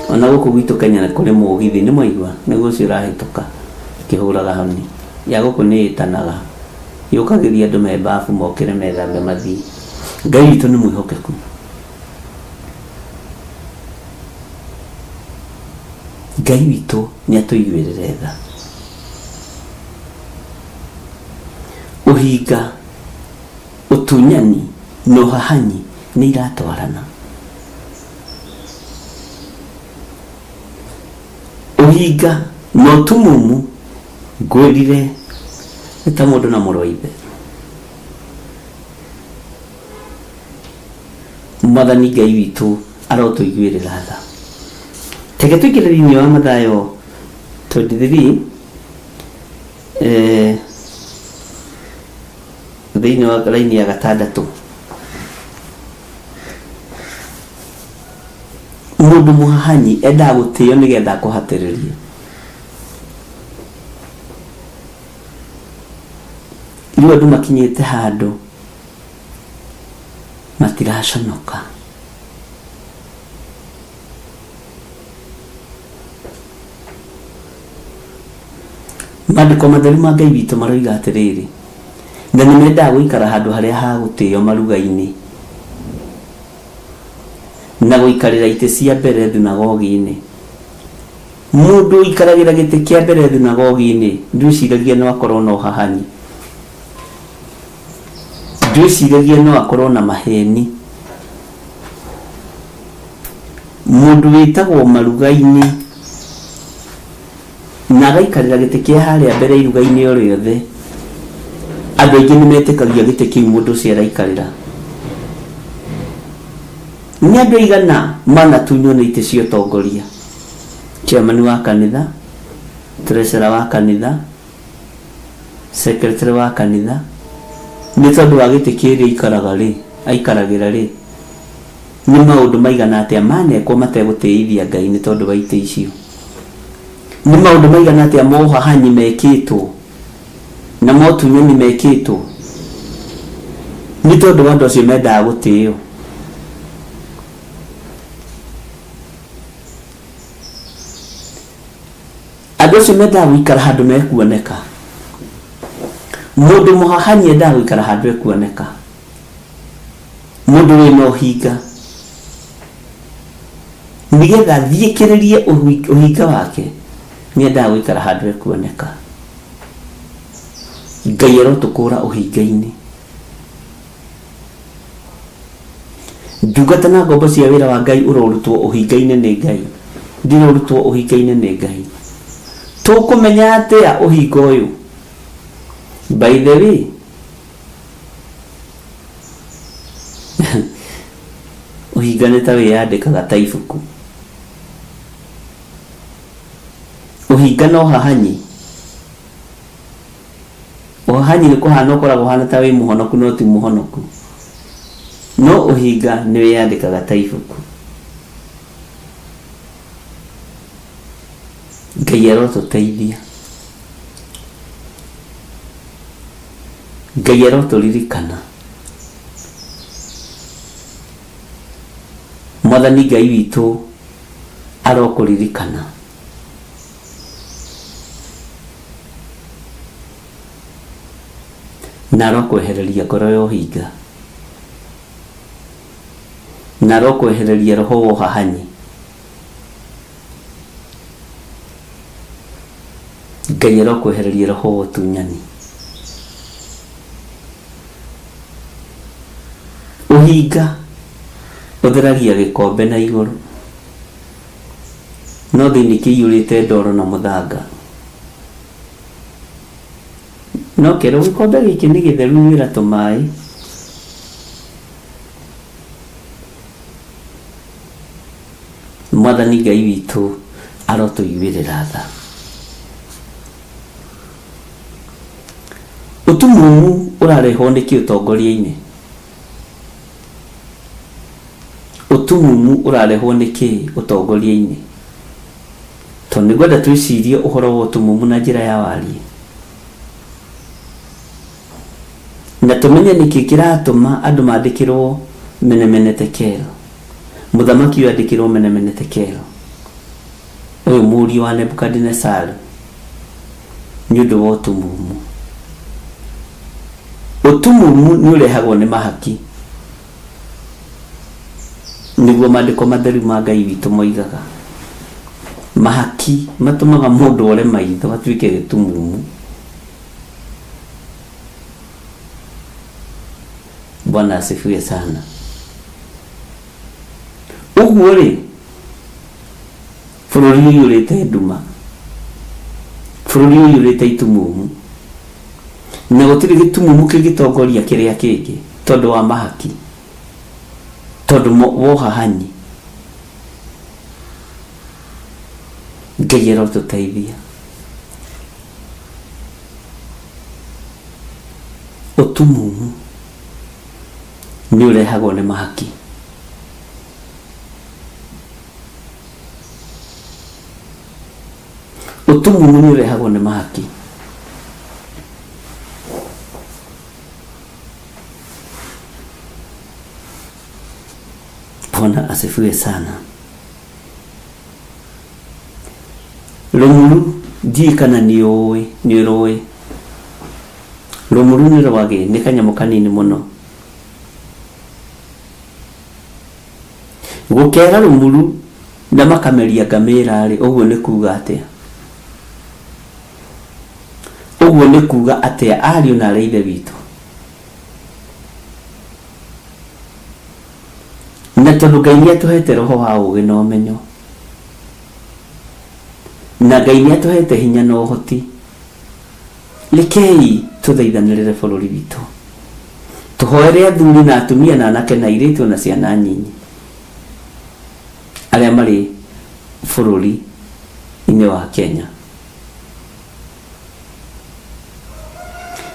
Ona gũkũ gwitũ Kenya nĩ kũrĩ mũgithi, nĩ mwaigua nĩguo ũcio ũrahĩtũka kĩhũraga honi ya gũkũ nĩ ĩtanaga yũkagĩria andũ membabu mokĩre methambe mathii. Ngai witũ nĩ mwĩhokeku. Ngai witũ nĩ atũiguĩrĩre tha. Ũhinga, ũtunyani na ũhahanyi nĩ iratwarana. Ũhinga na ũtumumu ngwĩrire nĩ ta mũndũ na mũrũ wa ithe. Mwathani Ngai witũ arotũiguĩrĩra tha. Teke tũingĩre thĩinĩ wa Mathayo 23 thĩinĩ wa raini ya 6. Mũndũ mũhahanyi endaga gũtĩo nĩgetha kũhatĩrĩria. Rĩu andũ makinyĩte handũ matiraconoka. Maandĩko matheru ma Ngai witũ maroiga atĩrĩrĩ, na nĩ mendaga gũikara handũ harĩa ha gũtĩo maruga-inĩ na gũikarĩra itĩ cia mbere thunagogi-inĩ. Mũndũ ũikaragĩra gĩtĩ kĩa mbere thunagogi-inĩ ndwĩciragia no akorwo na ũhahanyi, ndwĩciragia no akorwo na maheni. Mũndũ wĩtagwo maruga-inĩ na agaikarĩra gĩtĩ kĩa harĩa mbere iruga-inĩ o rĩothe, andũ aingĩ nĩ metĩkagia gĩtĩ kĩu mũndũ ũcio araikarĩra. Nĩ andũ aigana manatunywo nĩ itĩ cia ũtongoria? Chairman wa kanitha, treasurer wa kanitha, secretary wa kanitha, nĩ tondũ wa gĩtĩ kĩrĩa aikaragĩra rĩ, nĩ maũndũ maigana atĩa manekwo mategũtĩithia Ngai nĩ tondũ wa itĩ icio? Nĩ maũndũ maigana atĩa mohahanyi mekĩtwo na motunyani mekĩtwo nĩ tondũ wa andũ acio mendaga gũtĩo? Andũ acio mendaga gũikara handũ mekuoneka. Mũndũ mũhahanyi endaga gũikara handũ ekuoneka. Mũndũ wĩna ũhinga nĩgetha thiĩkĩrĩrie ũhinga wake nĩ endaga gũikara handũ ekuoneka. Ngai arotũkũra ũhinga-inĩ. Ndungata na ngombo cia wĩra wa Ngai ũrorutwo ũhinga-inĩ nĩ Ngai, ndirorutwo ũhinga-inĩ nĩ Ngai. Tũkũmenya atĩa ũhinga ũyũ? By the way, ũhinga nĩ ta wĩyandĩkaga ta ibuku. Ũhinga no ũhahanyi. Ũhahanyi nĩ kũhana ũkoragwo hana ta wĩ mũhonoku no ti mũhonoku. No ũhinga nĩ wĩyandĩkaga ta ibuku. Ngai arotũteithia. Ngai arotũririkana. Mwathani Ngai witũ arokũririkana. Na arokwehereria ngoro ya ũhinga, na arokwehereria roho wa ũhahanyi. Ngai arokwehereria roho wa ũtunyani. Ũhinga ũtheragia gĩkombe na igũrũ, no thĩinĩ kĩiyũrĩte ndoro na mũthanga. No kerwo gĩkombe gĩkĩ nĩ gĩtheru wĩra tũmaĩ. Mwathani Ngai witũ arotũiguĩrĩra tha. Ũtumumu ũrarehwo nĩkĩ ũtongoria-inĩ? Ũtumumu ũrarehwo nĩkĩ ũtongoria-inĩ? Tondũ nĩngwenda twĩcirie ũhoro wa ũtumumu na njĩra ya wariĩ, na tũmenye nĩkĩ kĩratũma andũ mandĩkĩrwo Menemene Tekel. Mũthamaki ũyũ andĩkĩrwo Menemene Tekel, ũyũ mũriũ wa Nebukadnezar, nĩ ũndũ wa ũtumumu. Ũtumumu nĩ ũrehagwo nĩ mahaki. Nĩguo maandĩko matheru ma Ngai witũ moigaga mahaki matũmaga mũndũ ore maitho atuĩke gĩtumumu. Bwana asifiwe sana. Ũguo rĩ, bũrũri ũyũ ũrĩte nduma, bũrũri ũyũ ũrĩte itumumu, na gũtirĩ gĩtumumu kĩngĩtongoria kĩrĩa kĩngĩ tondũ wa mahaki, tondũ wa ũhahanyi. Ngai arotũteithia. Ũtumumu nĩ ũrehagwo nĩ mahaki. Ũtumumu nĩ ũrehagwo nĩ mahaki. Bwana asifiwe sana. Rũmuru ndiĩ kana nĩ ũrũĩ. Rũmuru nĩ rwagĩ, nĩ kanyamũ kanini mũno. Gũkera rũmuru na makameria ngamĩra rĩ, ũguo nĩ kuuga atĩa? Ũguo nĩ kuuga atĩa ariũ na arĩ ithe witũ? Na tondũ Ngai nĩ atũhete roho wa ũũgĩ na ũmenyo, na Ngai nĩ atũhete hinya na ũhoti, rekei tũthaithanĩrĩre bũrũri witũ, tũhoere athuri na atumia na anake na airĩtu na ciana nyinyi arĩa marĩ bũrũri-inĩ wa Kenya.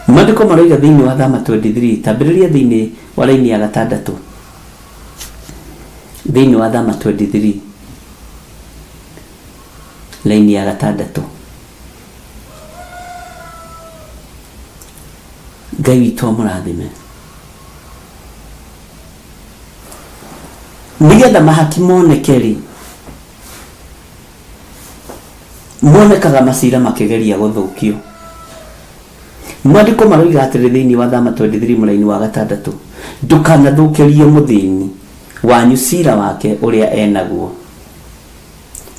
Maandĩko maroiga thĩinĩ wa Thama 23, tambĩrĩria thĩinĩ wa raini ya 6, thĩinĩ wa Thama 23 raini ya 6. Ngai witũ amũrathime. Nĩgetha mahaki moneke rĩ, monekaga macira makĩgeria gũthũkio. Maandĩko maroiga atĩrĩ thĩinĩ wa Thama 23 mũraini wa 6, ndũkanathũkĩrie mũthĩni wanyu cira wake ũrĩa enaguo.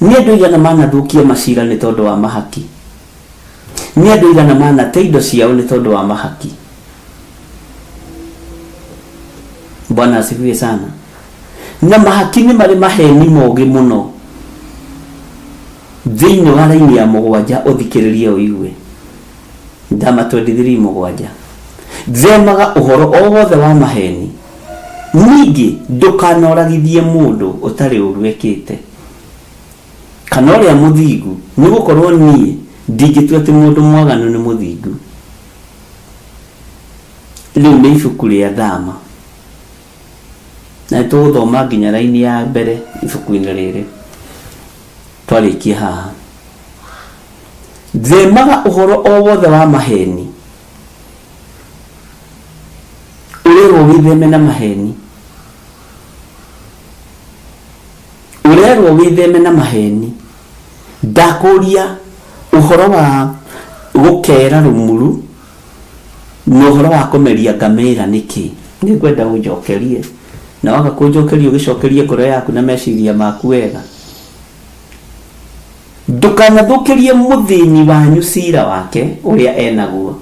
Nĩ andũ aigana manathũkia macira nĩ tondũ wa mahaki? Nĩ andũ aigana manate indo ciao nĩ tondũ wa mahaki? Bwana asifiwe sana. Na mahaki nĩ marĩ maheni moogĩ mũno. Thĩinĩ wa raini ya 7 ũthikĩrĩrie ũigue. Thama 23:7. Themaga ũhoro o wothe wa maheni. Ningĩ ndũkanoragithie mũndũ ũtarĩ ũru ekĩte, kana ũrĩa mũthingu, nĩ gũkorwo niĩ ndingĩtua atĩ mũndũ mwaganu nĩ mũthingu. Rĩu nĩ ibuku rĩa Thama, na tũgũthoma nginya raini ya mbere ibuku-inĩ rĩrĩ twarĩkia haha. Themaga ũhoro o wothe wa maheni. Ũrĩrwo wĩtheme na maheni. werwo witheme na maheni ndakuria uhoro wa gukera rumuru no uhoro wa komeria ngamira niki ni kwenda ujokerie na waka kujokeria ugicokerie ngoro yaku na meciria maku wega ndukanathukirie muthini wanyu cira wake uria enaguo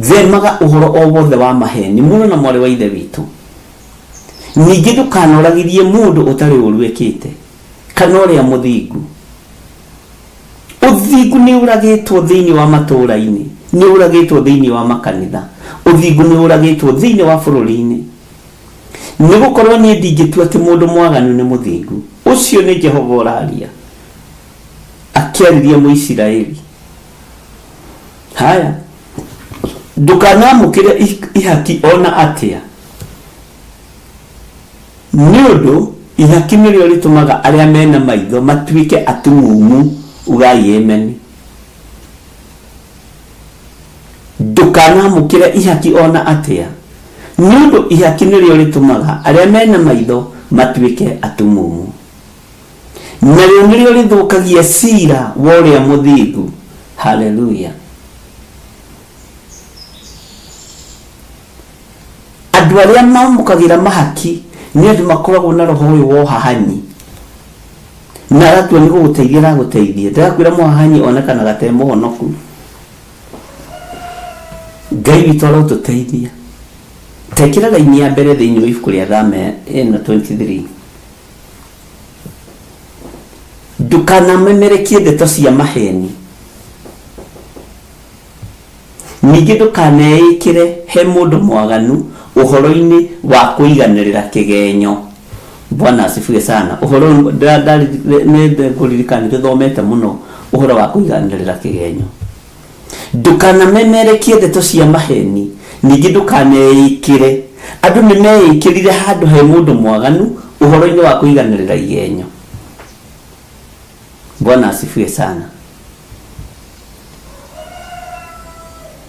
themaga uhoro o wothe wa maheni muno na mwari wa ithe witu ningi ndukanoragirie mundu utari uruikite kana uria muthingu uthingu ni uragitwo thiini wa matura-ini ni uragitwo thiini wa makanitha uthingu ni uragitwo thiini wa bururi-ini ni gukorwo ni ndingitua ati mundu mwaganu ni muthingu ucio ni Jehova uraria akiariria Muisiraeli. Haya, ndukanamukire ihaki ona atia niundu ihaki nirio ritumaga aria mena maitho matuike atumumu ugai amen. Ndukanamukire ihaki ona atia niundu ihaki nirio ritumaga aria mena maitho matuike atumumu nario nirio rithukagia cira wa uria muthingu. Haleluya. Andu aria mamukagira mahaki ni andu makoragwo na roho uyu wa hahanyi na aratua ni guguteithia na guteithia ndakwira muhahanyi onekana gate muhonoku Ngai witu arotuteithia. Tekira laini ya mbere thiini wa ibuku ria Thame eno 23. Ndukanamemerekie ndeto cia maheni ningi ndukaneikire he mundu mwaganu uhoro-ini wa kuiganirira kigenyo. Bwana asifiwe sana. Uhoro ne kuririkana tuthomete muno uhoro wa kuiganirira kigenyo. Ndukanamemerekie ndeto cia maheni ningi ndukaneikire andu nimeikirire handu he mundu mwaganu uhoro-ini wa kuiganirira igenyo. Bwana asifiwe sana.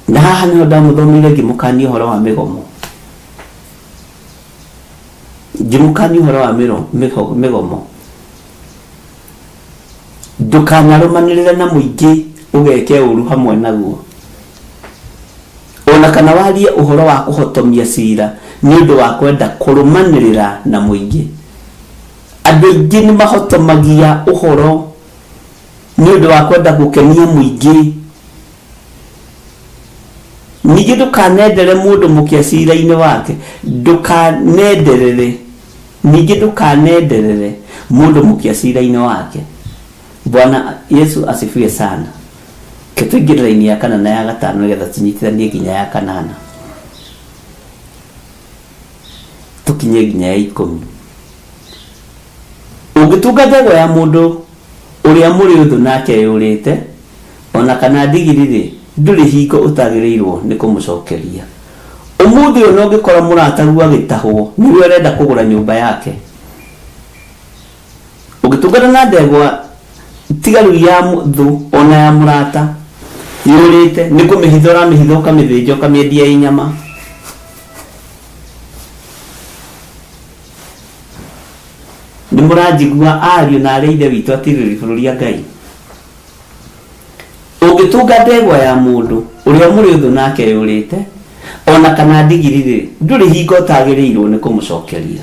Na haha niho ndamuthomire ngimukania uhoro wa migomo. Ngimukania uhoro wa migomo. Ndukanarumanirire na muingi ugeke uru hamwe naguo. Ona kana warie uhoro wa kuhotomia cira ni undu wa kwenda kurumanirira na muingi. Andu aingi ni mahotomagia uhoro ni undu wa kwenda gukenia muingi. Ningi ndukanendere mundu mukia cira-ini wake. Ndukanenderere ningi ndukanenderere mundu mukia cira-ini wake. Bwana Yesu asifiwe sana. Ketuingira laini ya 4 na ya 5 nigetha tunyitithanie nginya ya 8 tukinye nginya ya 10. Ungitunga ndego ya mundu uria muri uthu nake yurite ona kana ndigirire nduri hingo utagirirwo ni kumucokeria. Umuthi uyu no ngikora murataru agitahwo niwe arenda kugura nyumba yake. Ugitungana na ndegwa tigaru ya muthu ona ya murata yurite ni kumihithora mihithoka mithinjo kamiedia inyama. Ni murajigua ariu na areithe witu atiriri bururi ya Ngai. Ugitunga ndegwa ya mundu uria muri uthu nake yurite ona kana ndigirire nduri hingo utagirirwo ni kumucokeria.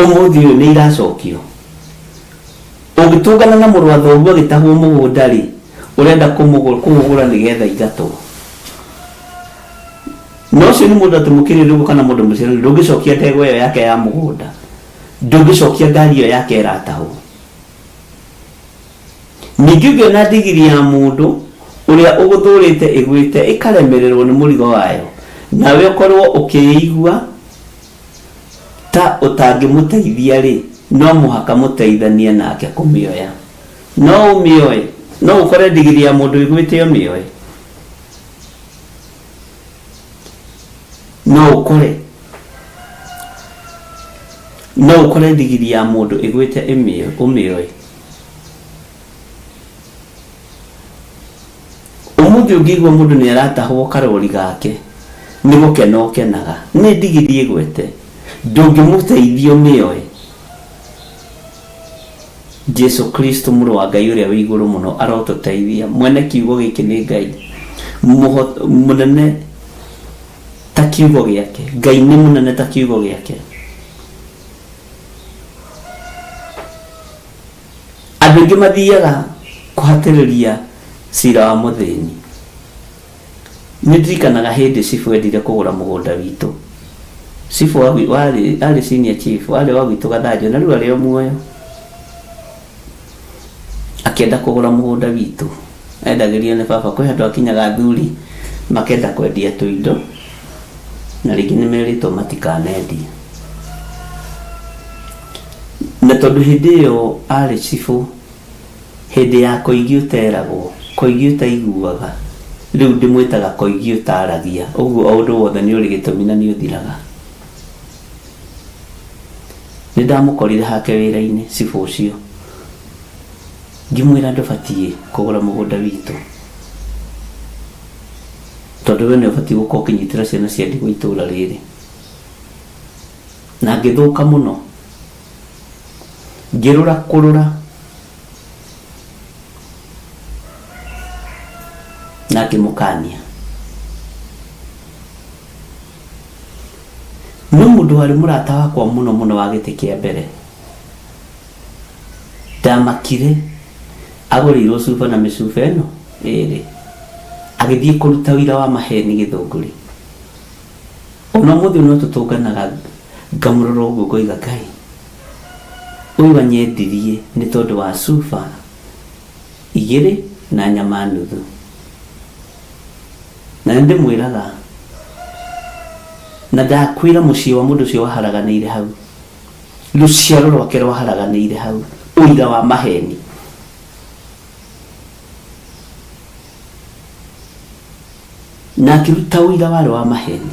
Umuthi uyu ni iracokio. Ugitungana na muru wa thoguo gitahwo mugunda ri urenda kumugura nigetha igato. No cio ni mundu atumukirire ugu kana mundu muciari ndugicokia ndegwa iyo yake ya mugunda. Ndugicokia ngari iyo yake irataho. Ningĩ na ndigiri ya mundu uria uguthurite igwite ikaremererwo ni murigo wayo nawe ukorwo ukiigua ta utangimuteithia ri no muhaka muteithanie nake kumioya. No umioe no ukore ndigiri ya mundu igwite yo mioe. No ukore ndigiri ya mundu igwite umioe. Umuthi ungigwa mundu ni aratahwo karori gake ni gukena ukenaga ni ndigiri igwete ndũngĩmũteithia ũmĩoe. Jesu Kristo mũrũ wa Ngai ũrĩa wĩ igũrũ mũno arotũteithia. Mwene kiugo gĩkĩ nĩ Ngai mũnene ta kiugo gĩake. Ngai nĩ mũnene ta kiugo gĩake. Andũ aingĩ mathiaga kũhatĩrĩria cira wa mũthĩni. Nĩ ndirikanaga hĩndĩ cibu endire kũgũra mũgũnda witũ. Cibu arĩ senior chief, arĩ wa gwitũ Gathanjũ, na rĩu arĩ o muoyo. Akĩenda kũgũra mũgũnda witũ, endagĩrio nĩ baba. Kwĩ andũ akinyaga thuri makenda kwendia tũindo, na rĩngĩ nĩ merĩtwo matikanendie. Na tondũ hĩndĩ ĩyo arĩ cibu, hĩndĩ ya Koigi ũteragwo, Koigi ũtaiguaga, rĩu ndĩmwĩtaga Koigi ũtaragia. Ũguo o ũndũ wothe nĩ ũrĩ gĩtũmi na nĩ ũthiraga. Nĩ ndamũkorire hake wĩra-inĩ cibu ũcio, ngĩmwĩra ndũbatiĩ kũgũra mũgũnda witũ, tondũ we nĩ ũbatiĩ gũkorwo ũkĩnyitĩra ciana cia ndigwa itũũra rĩrĩ. Na ngĩthũka mũno, ngĩrũra kũrũra, na ngĩmũkania. No mũndũ warĩ mũrata wakwa mũno mũno wa gĩtĩ kĩa mbere, ndamakire agũrĩirwo cuba na mĩcuba ĩno ĩrĩ, agĩthiĩ kũruta wĩra wa maheni Gĩthũngũri. Ona mũthĩ no tũtũnganaga, ngamũrora ũguo ngoiga Ngai, ũyũ anyendirie nĩ tondũ wa cuba igĩrĩ na nyama nuthu. Na ndĩmwĩraga, na ndakwĩra mũciĩ wa mũndũ ũcio waharaganĩire hau, rũciaro rwake rwaharaganĩire hau, ũira wa maheni. Na akĩruta ũira warĩ wa maheni.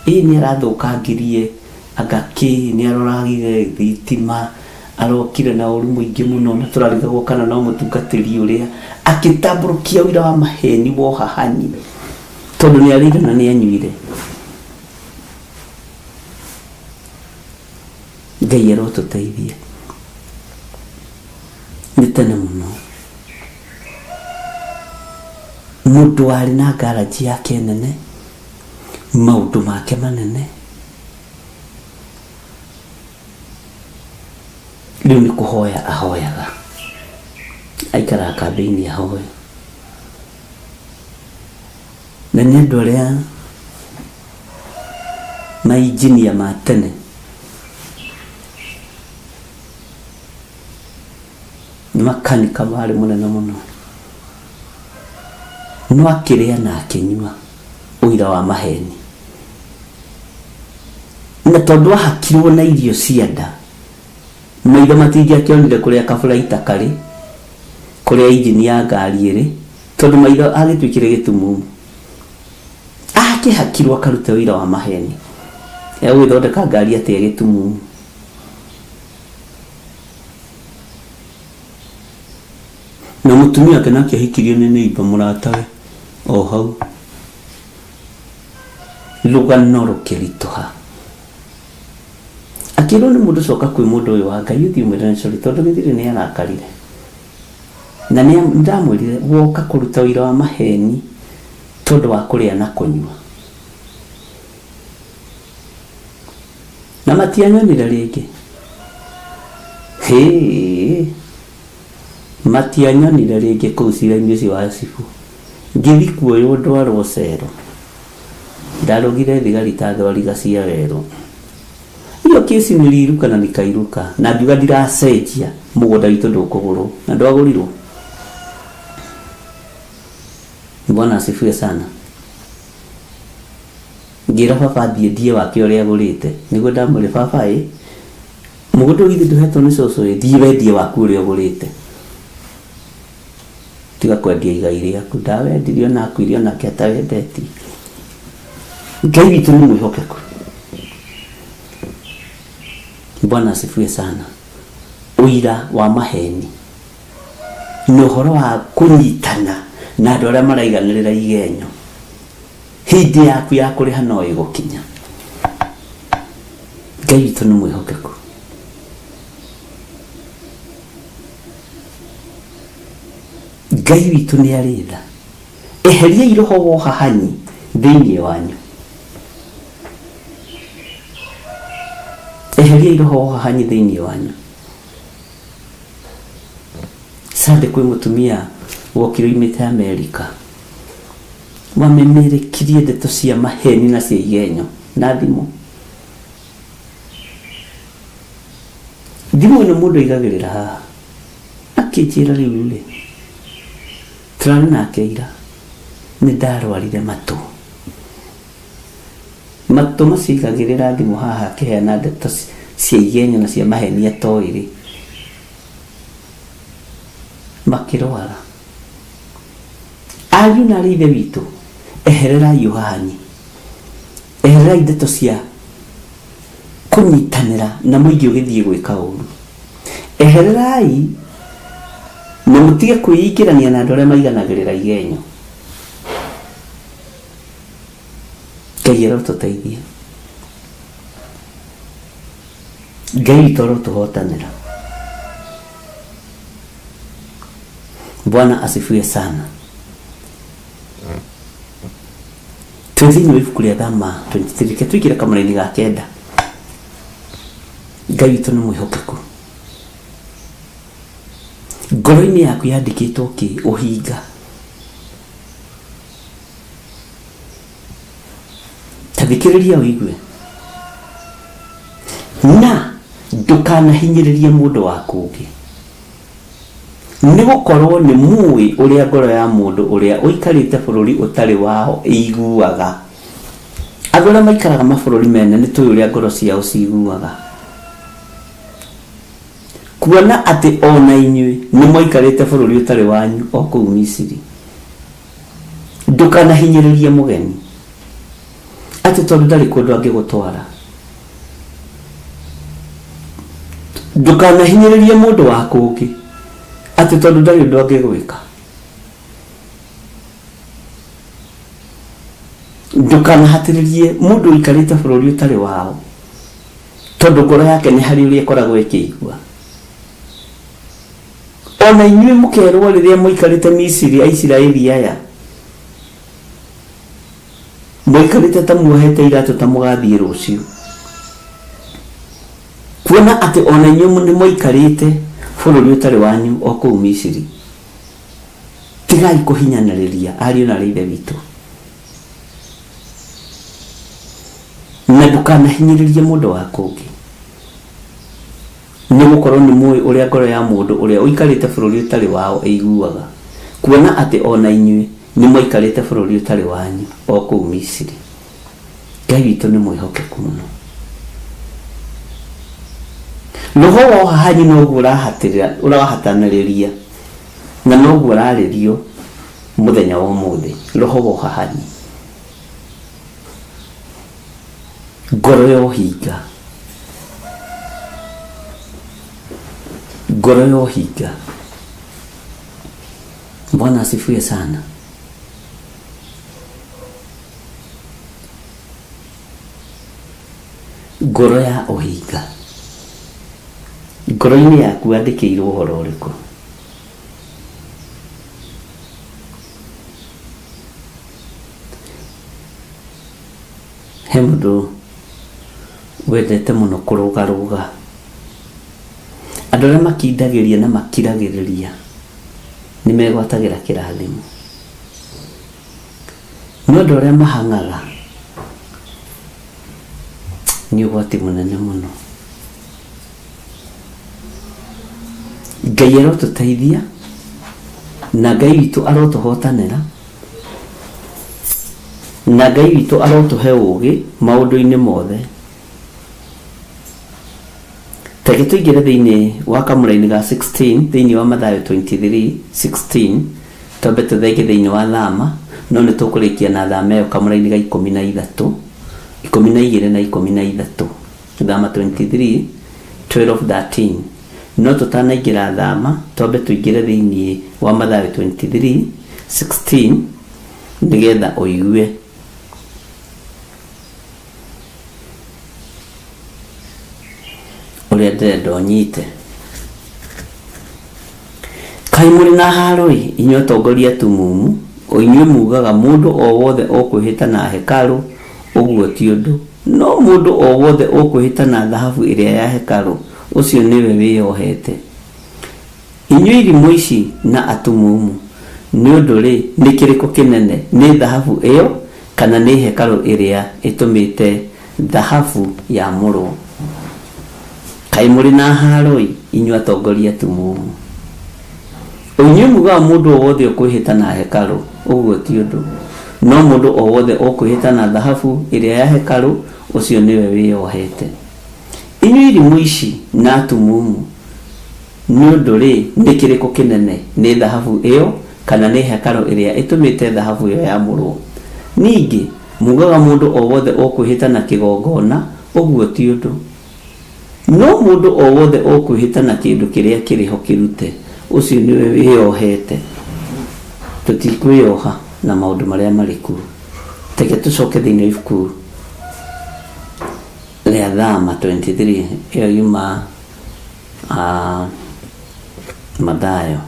Nĩ arathũkangirie agaki, nĩ aroragire thitima, arokire na ũru mũingĩ mũno, na tũrarigagwo kana no mũtungatĩri ũrĩa, akĩtambũrũkia ũira wa maheni wohahanyi, tondũ nĩ arĩire na nĩ anyuire. Ngai arotũteithia. Nĩ tene mũno mũndũ warĩ na ngaraji yake nene, maũndũ make manene, rĩu nĩ kũhoya ahoyaga, aikaraga kambĩ-inĩ ahoe. Na nĩ andũ arĩa mainjinia ma tene, nĩ makanika marĩ mũnene mũno, no akĩrĩa na akĩnyua ũira wa maheni. Na tondũ ahakirwo na irio cia nda, maitho matingĩakĩonire kũrĩa kaburaita karĩ, kũrĩa injini ya ngari ĩrĩ, tondũ maitho agĩtuĩkire gĩtumumu. Akĩhakirwo akaruta ũira wa maheni, egũgĩthondeka ngari atĩa gĩtumumu. Na mũtumia wake nake ahikirio nĩ neiba mũratawe o hau. Rũgano rũkĩritũha, akĩrwo nĩ mũndũ coka kwĩ mũndũ ũyũ wa Ngai ũthiĩ ũmwĩre nĩ sorry, tondũ gĩthirĩ nĩ arakarire. Na nĩ ndamwĩrire woka kũruta ũira wa maheni tondũ wa kũrĩa na kũnyua. Na matianyonire rĩngĩ, matianyonire rĩngĩ kũu cira-inĩ ũcio wa cibu. Ngĩthi kuoywo ndwarwo cero, ndarugire thigari ta thwariga cia werũ. Iyo kesi nĩriruka na nikairuka, na ngiuga ndiracenjia mũgũnda witũ ndũkũgũrwo, na ndwagũrirwo. Bwana asifiwe sana. Ngira baba thiĩ wake ũrĩa agũrĩte, nĩguo ndamwĩre baba mũgũnda witũ ndũhetwo nĩ cũcũ, thiĩ wendie waku ũrĩa ũgũrĩte, tiga kwendia igai rĩaku. Ndawendirio na akuirio nake atawendetie. Ngai witũ nĩ mwĩhokeku. Bwana asifiwe sana. Ũira wa maheni nĩ ũhoro wa kũnyitana na andũ arĩa maraiganĩrĩra igenyo. Hĩndĩ yaku ya kũrĩha no ĩgũkinya. Ngai witũ nĩ mwĩhokeku. Ngai witũ nĩ arĩ tha. Eheriai roho wa ũhahanyi thĩinĩ wanyu. Eheriai roho wa ũhahanyi thĩinĩ wanyu. Sande kwĩ mũtumia wokire oimĩte Amerika, wamemerekirie ndeto cia maheni na cia igenyo na thimũ. Thimũ ĩno mũndũ aigagĩrĩra haha, akĩnjĩra rĩu rĩ, tũrarĩ nake ira, nĩ ndarwarire matũ. Matũ macio aigagĩrĩra thimũ haha akĩheana ndeto cia igenyo na cia maheni atoĩ rĩ, makĩrwara. Ariũ na arĩ ithe witũ, ehererai ũhahanyi, ehererai ndeto cia kũnyitanĩra na mũingĩ ũgĩthiĩ gwĩka ũru. Ehererai na mũtige kwĩingĩrania na andũ arĩa maiganagĩrĩra igenyo. Ngai arotũteithia. Ngai witũ arotũhotanĩra. Bwana asifiwe sana. Twĩthĩinĩ wa ibuku rĩa Thama 23, ke twĩkĩre kamũra-inĩ ga 9. Ngai witũ nĩ mwĩhokeku. Ngoro-inĩ yaku yandĩkĩtwo kĩ? Ũhinga. Ta thikĩrĩria ũigue. Na ndũkanahinyĩrĩrie mũndũ wa kũngĩ, nĩ gũkorwo nĩ mũĩ ũrĩa ngoro ya mũndũ ũrĩa ũikarĩte bũrũri ũtarĩ wao ĩiguaga. Andũ arĩa maikaraga mabũrũri mene nĩ tũĩ ũrĩa ngoro ciao ciiguaga. Kuona atĩ ona inyuĩ nĩ maikarĩte bũrũri ũtarĩ wanyu o kũu Misiri, ndũkanahinyĩrĩrie mũgeni atĩ tondũ ndarĩ kũndũ angĩgũtwara. Ndũkanahinyĩrĩrie mũndũ wa kũngĩ atĩ tondũ ndarĩ ũndũ angĩgwĩka. Ndũkanahatĩrĩrie mũndũ ũikarĩte bũrũri ũtarĩ wao tondũ ngoro yake nĩ harĩ ũrĩa ĩkoragwo ĩkĩigua. Ona inyuĩ mũkerwo rĩrĩa mũikarĩte Misiri, Aisiraeli aya mũikarĩte ta muohete iratũ ta mũgathiĩ rũciũ, kuona atĩ ona inyuĩ nĩ mũikarĩte bũrũri ũtarĩ wanyu o kũu Misiri. Tigai kũhinyanĩrĩria ariũ na ithe witũ, na ndũkanahinyĩrĩrie mũndũ wa kũngĩ, nĩ gũkorwo nĩ mũĩ ũrĩa ngoro ya mũndũ ũrĩa ũikarĩte bũrũri ũtarĩ wao ĩiguaga. Kuona atĩ ona inyuĩ nĩ mũikarĩte bũrũri ũtarĩ wanyu o kũu Misiri. Ngai witũ nĩ mwĩhokeku mũno. Roho wa ũhahanyi noguo ũrahatanĩrĩria na noguo ũrarĩrio mũthenya wa ũmũthĩ. Roho wa ũhahanyi, ngoro ya ũhinga, ngoro ya ũhinga. Bwana asifiwe sana. Ngoro ya ũhinga. Ngoro-inĩ yaku andĩkĩirwo ũhoro ũrĩkũ? He mũndũ wendete mũno kũrũgarũga. Andũ arĩa makindagĩria na makiragĩrĩria nĩ megwatagĩra kĩrathimo. No andũ arĩa mahang'aga nĩ ũgwati mũnene mũno. Ngai arotũteithia na Ngai witũ arotũhotanĩra, na Ngai witũ arotũhe ũũgĩ maũndũ-inĩ mothe. Tege tũingĩre thĩinĩ wa kamũra-inĩ ga 16 thĩinĩ wa Mathayo 23:16, twambe tũthenge thĩinĩ wa Thama, no nĩ tũkũrĩkia na Thama ĩyo kamũra-inĩ ga 13, 12 na 13. Thama 23:12-13. No tũtanaingĩra Thama, twambe tũingĩre thĩinĩ wa Mathayo 23:16 nĩgetha ũigue. ndendo nyite kai muri na haroi inyo tongoria tumumu oinyo mugaga mundu o wothe okuhita na hekalu uguo ti undu no mundu o wothe okuhita na dhahabu iria ya hekalu ucio niwe wiyohete inyo irimo ici na atumumu ni undu ri ni kiriko kinene ni dhahabu iyo kana ni hekalu iria itumite dhahabu ya muro kai muri na haroi inyo atongoria tumumu onye muga mundu wothe okuhita na hekalu uguo ti undu no mundu o wothe okuhita na dhahabu iria ya hekalu ucio niwe wiyohete inyo irimo ici na tumumu ni undu ri ni kiriko kinene ni dhahabu iyo kana ni hekalu iria itumite dhahabu iyo ya muro ningi mugaga mundu o wothe okuhita na kigongona uguo ti undu no mundu o wothe okuhita na kindu kiria kiriho kirute ucio niwe wiyohete tutikwiyoha na maundu maria mariku teke tucoke thiini ibuku ria Thama 23 iyo yuma Mathayo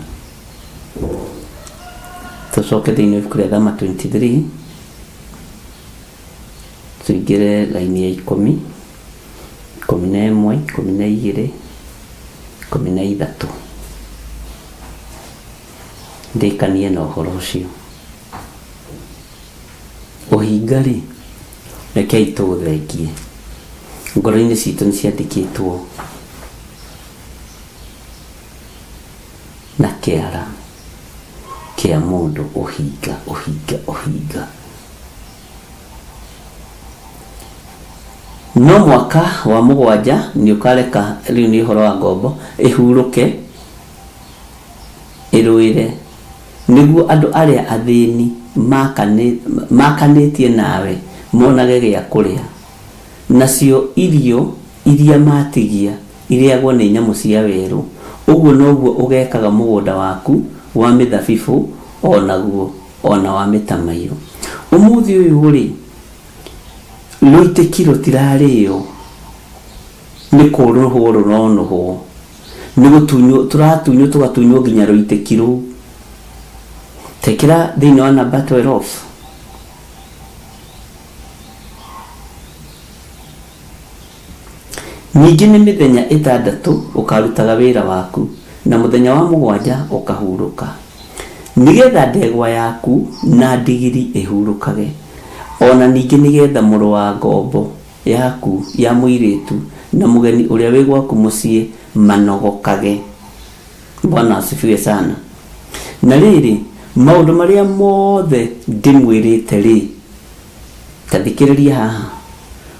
tucoke thiini ibuku ria Thama 23 tuingire laini ya 10 11 12 13 ndikanie na uhoro ucio uhingari rekei tuthengie ngoro-ini citu ni ciandikitwo na kiara kia mundu uhinga no mwaka wa 7 ni ukareka riu ni uhoro wa ngombo ihuruke iruire niguo andu aria athini makanitie nawe monage gya kuria nacio irio iria matigia iriagwo ni nyamu cia weru uguo noguo ugekaga mugunda waku wa mithabibu onaguo ona wa mitamayo umuthi uyu ri loitekiro tirario ni kuruhwo runonohwo ni gutunyo turatunyo tugatunyo ginya loitekiro tekira thini wa namba 12 ningi ni mithenya 6 ukarutaga wira waku na muthenya wa 7 ukahuruka nigetha ndegwa yaku na ndigiri ihurukage ona ningi nigetha muru wa ngombo yaku ya muiritu na mugeni uria wi gwaku mucii manogokage. Bwana asifiwe sana. Na riri maundu maria mothe ndimwirite ri tathikiriria haha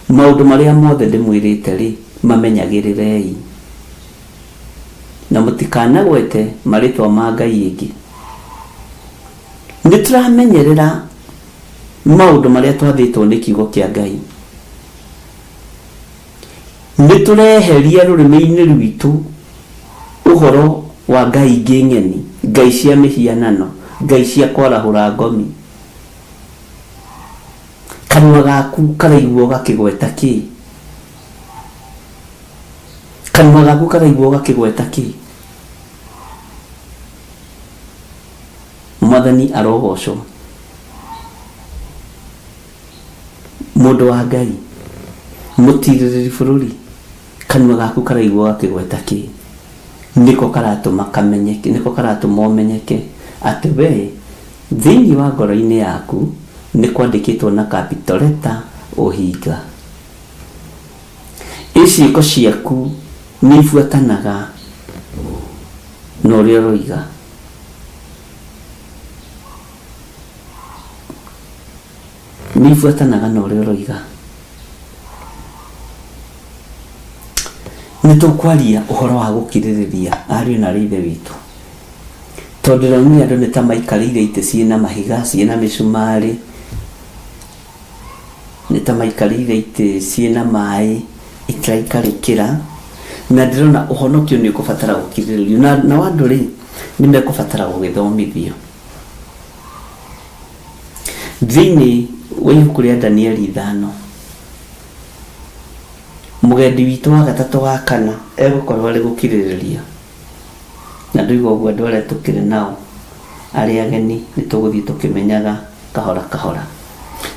maundu maria mothe ndimwirite ri mamenyagirirei na mutikanagwete maritwa ma Ngai ingi. Nituramenyerera maundu maria twathitwo ni kiugo kia Ngai. Nitureheria rurimi-ini rwitu uhoro wa Ngai ingi ng'eni, Ngai cia mihianano, Ngai cia kwarahura ngomi. Kanua gaku karaiguo gakigweta ki? Kanua gaku karaiguo gakigweta ki? Mwathani arogocwo. Mundu wa Ngai, mutiriri bururi, kanua gaku karaiguo gakigweta ki? Niko karatuma kamenyeke, niko karatuma umenyeke ati we thiini wa ngoro-ini yaku ni kwandikitwo na capital letter uhinga. Iciiko ciaku ni ifuatanaga no ria roiga. Ni ifuatanaga no ria roiga. Nitukwaria uhoro wa gukiririria ari na rithe witu. Tondu rĩu nĩ andũ nĩ ta maikarĩire itĩ ciĩna mahiga, ciĩna mĩcumarĩ, nĩ ta maikarĩire itĩ ciĩna maĩ itaraikarĩkĩra, na ndĩrona ũhonokio nĩ ũkũbatara gũkirĩrĩrio na andũ rĩ nĩ mekũbatara gũgĩthomithio. Thĩinĩ wa ibuku rĩa Danieli 5 mugendi witu wa gatatu wa kana egukorwo ari gukiririria na nduigo gwa ndware tukire nao ari ageni nituguthii tukimenyaga kahora kahora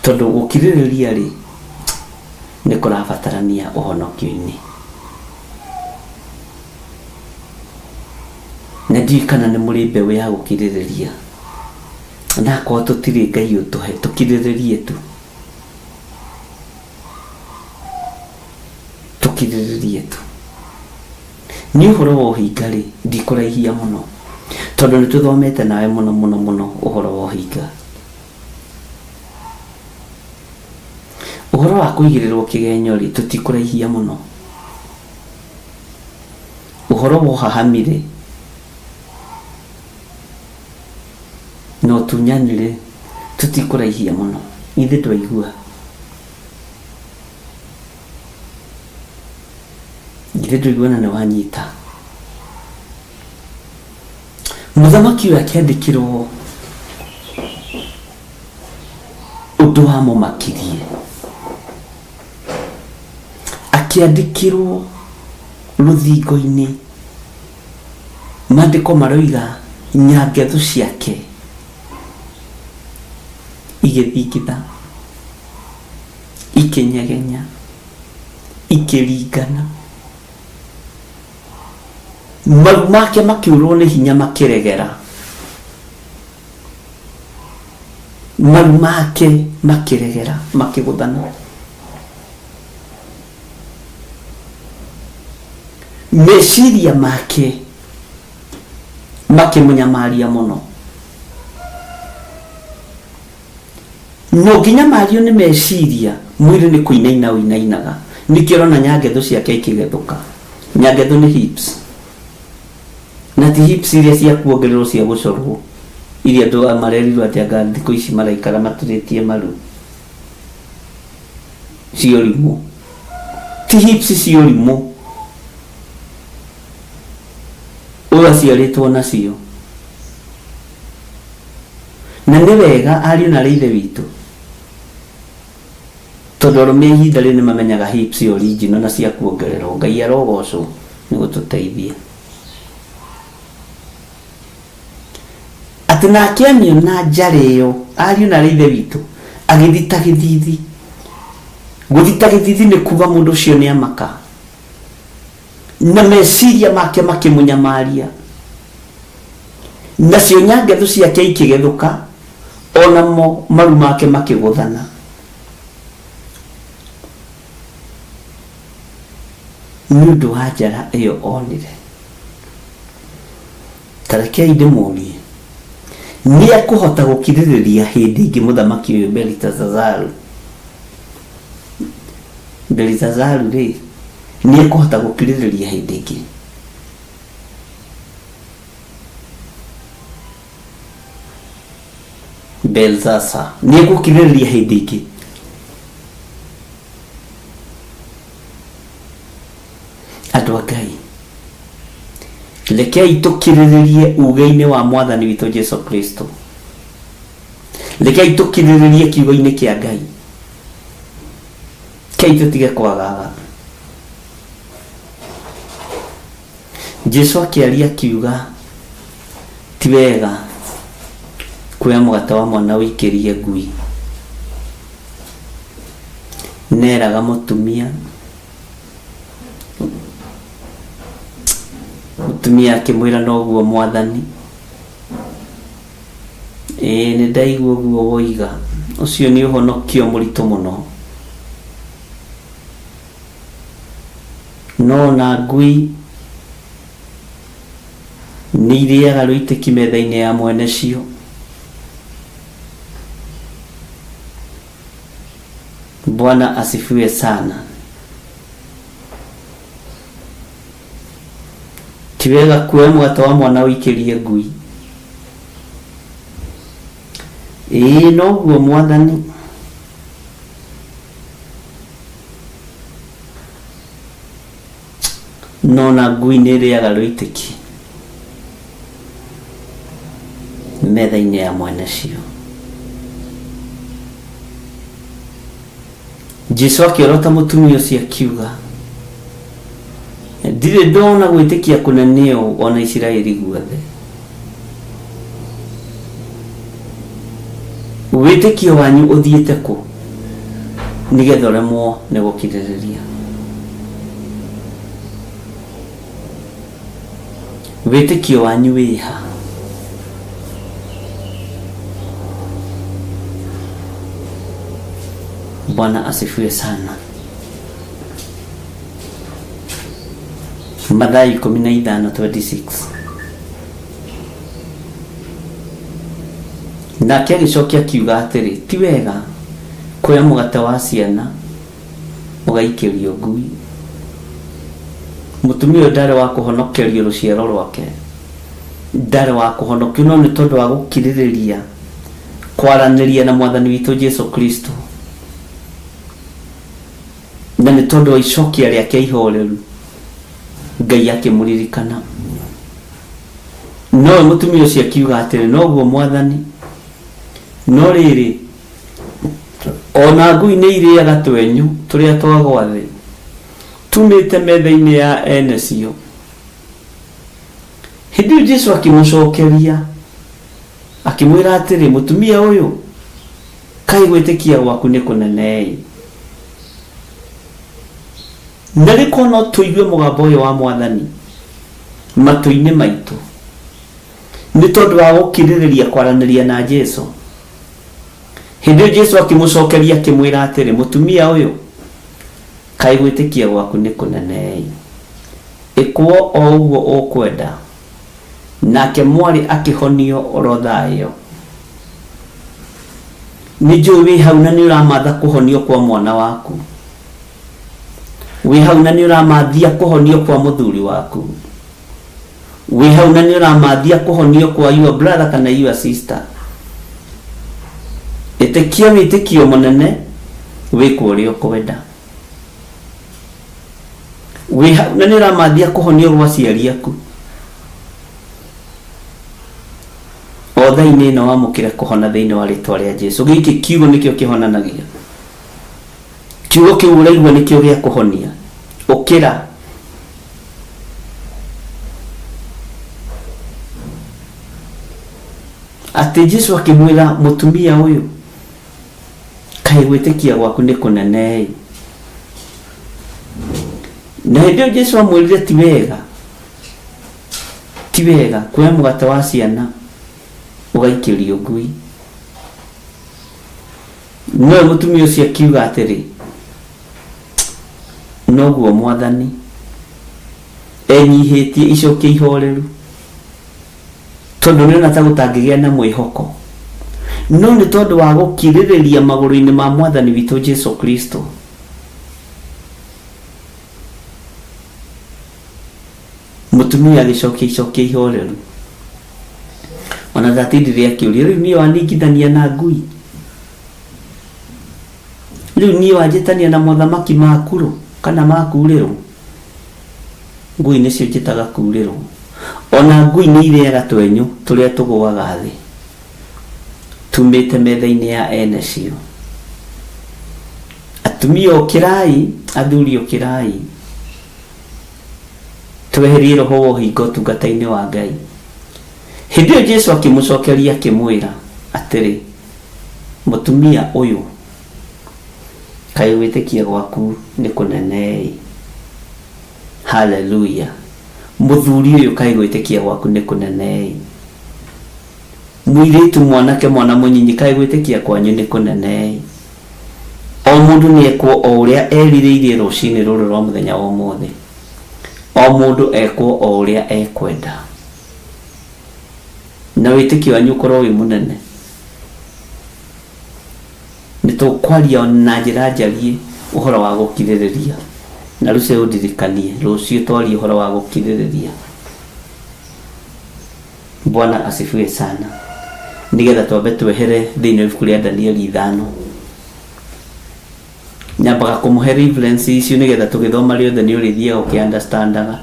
tondu gukiririria ri ni kurabatarania uhonokio-ini na ndikana ni muri mbeũ ya gukiririria na kwa tutiri Ngai utuhe tukiriririe tu tukiriririe tu ni uhoro wa uhinga ri ndikuraihia muno tondu ni tuthomete nawe muno uhoro wa uhinga uhoro wa kuigirirwo kigenyo ri tutikuraihia muno uhoro wa hahamire no tunyanire tutikuraihia muno ithe twaigua na ne wanyita muthamaki akiandikirwo undu wa mumakirie akiandikirwo ruthingo-ini mandiko maroiga nyangetho ciake igithingitha ikinyegenya ikiringana maru make makiurwo ni hinya makiregera maru make makiregera makiguthana meciria make makimunyamaria muno no nginya mario ni meciria mwiri ni kuinaina uinainaga nikio na nyangetho ciake ikigethuka nyangetho ni hips na ti hips iria cia kuongererwo cia gucorwo iria ndo amarerirwo ati anga thikũ ici maraikara maturitie maru ciorimu ti hips ciorimu uraciaritwo nacio na nĩ wega ariũ na ithe witũ tondu rume ihinda rĩ nĩ mamenyaga hips original na cia kuongererwo Ngai arogocwo nĩ gũtũteithia atĩ nake aniona njara ĩyo ariũ na ithe witũ agĩthita gĩthithi gũthita gĩthithi nĩ kuga mũndũ ũcio nĩ amaka na meciria make makimunyamaria nacio nyangetho ciake ikigethuka onamo maru make makiguthana nĩũndũ wa njara ĩyo onire tarekei ndĩmũrie nĩ ekũhota gũkirĩrĩria hĩndĩ ĩngĩ mũthamaki ũyũ Belithazaru rĩ nĩ ekũhota gũkirĩrĩria hĩndĩ ĩngĩ Belteshazzar nĩ egũkirĩrĩria hĩndĩ ĩngĩ andũ a Ngai rekei tukirĩrĩrie uge-inĩ wa mwathani witũ Jesu Kristo rekei tukirĩrĩrie kiugo-inĩ kĩa Ngai kei tutige kwagaga Jesu akiaria kiuga ti wega kuoya mũgate wa mwana ũikĩrie ngui neraga mũtumia akĩmwĩra noguo mwathani nĩ ndaigua guo woiga ũcio nĩ ũhonokio mũritũ mũno no na ngui nĩ irĩaga rũitĩki metha-inĩ ya mwene cio Bwana asifiwe sana ti wega kuoya mũgate wa mwana ũikĩrie ngui noguo mwathani no na ngui nĩ ĩrĩaga rũitĩki metha-inĩ ya mwene cio Jesu akĩorota mũtumia ũcio akiuga ndire ndona gwitikia kuneneo ona Isiraeli guothe. Witikio wanyu uthiite ku nigetha uremwo ni gukiririria. Witikio wanyu wiha. Bwana asifiwe sana. Mathayo 15:26. Nake agicokia kiuga atiri, ti wega kuoya mugate wa ciana ugaikirio ngui. Mutumia ndare wa kuhonokerio ruciaro rwake, ndare wa kuhonokio no ni tondu wa gukiririria kwaraniria na mwathani witu Jesu Kristo, na ni tondu wa icokia riake ihoreru Ngai akimuririkana. No mutumia ucio akiuga atiri, noguo mwathani, no riri ona ngui ni iriaga twenyu turia twagwa thi tumite metha-ini ya ene cio. Hindi Jesu akimucokeria akimwira atiri, mutumia uyu kai gwitikia gwaku ni kunene. Nariko no tuigue mugambo uyu wa mwathani matu-ini maitu ni tondu wa gukiririria kwaraniria na Jesu. Hindi Jesu akimucokeria akimwira atiri, mutumia uyu kai gwitikia gwaku ni kunene. Ikwo o uguo ukwenda. Nake mwari akihonio oro thayo. Ni njui wi hau na ni uramatha kuhonio kwa mwana waku. Wi hau na ni uramathia kuhonio kwa muthuri waku. Wi hau na ni uramathia kuhonio kwa your brother kana your sister. Itikia witikio munene wikwo uria ukwenda. Wi hau na ni uramathia kuhonio gwa ciari aku. O thaini no wamukire kuhona thiini wa ritwa ria Jesu. Giki kiugo nikio kihonanagia. Kiugo kiu uraigua nikio gia kuhonia. Ukira ati Jesu akimwira mutumia uyu kai gwitikia gwaku ni kunene. Na hindi Jesu amwirire ti wega kuoya mugate wa ciana ugaikirio ngui. No mutumia ucio akiuga atiri, noguo mwathani enyihitie icokia ihoreru tondu niona ta gutangigia na mwihoko. No ni tondu wa gukiririria maguru-ini ma mwathani witu Jesu Kristo. Mutumia agicokia ihoreru. Ona thatindire akiuria, riu ni waningithania na ngui? Riu ni wanjitania na mothamaki makuru kana makuriro? Ngui nicio njitaga kuriro. Ona ngui ni iriaga twenyu turia tugwaga thi tumite metha-ini ya ene cio. Atumia ukirai, athuri ukirai, tweherie roho wa hingo tungata-ini wa Ngai. Hindi Jesu akimucokeria akimwira atiri, mutumia uyu kai gwitikia gwaku ni kunene. Haleluya. Muthuri uyu kai gwitikia gwaku ni kunene. Mwiritu mwanake mwana munyinyi kai gwitikia kwanyu ni kunene. O mundu ni ekwo o uria eririirie rucini ruru rwa muthenya wa umuthi. O mundu ekwo o uria ekwenda. Na witikio wanyu korwo wi munene. Nitukwaria na njira njarie uhoro wa gukiririria. Na ruce undirikanie rucio twari uhoro wa gukiririria. Bwana asifiwe sana. Nigetha twambe twehere thiini wa ibuku ria Danieli 5. Nyambaga kumuhe reference icio nigetha tugithoma riothe ni urithia ukiunderstandaga.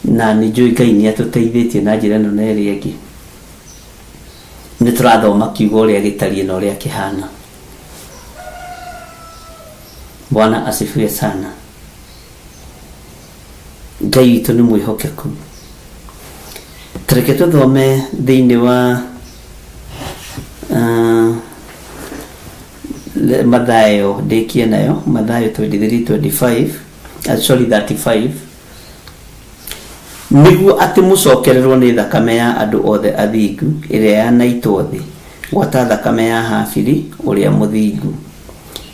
Na ni njui Ngai ni atuteithitie na njira nene ĩrĩa ĩngĩ. Ni turathoma kiugo ũrĩa gĩtariĩ na ũrĩa kĩhana. Bwana asifiwe sana. Ngai witũ nĩ mwĩhokeku. Tareke tũthome thĩinĩ wa Mathayo, ndĩkie nayo Mathayo 23:25 sorry 35. Nĩguo atĩ mũcokererwo nĩ thakame ya andũ othe athingu ĩrĩa yanaitwo thĩ gwata thakame ya Habili ũrĩa mũthingu,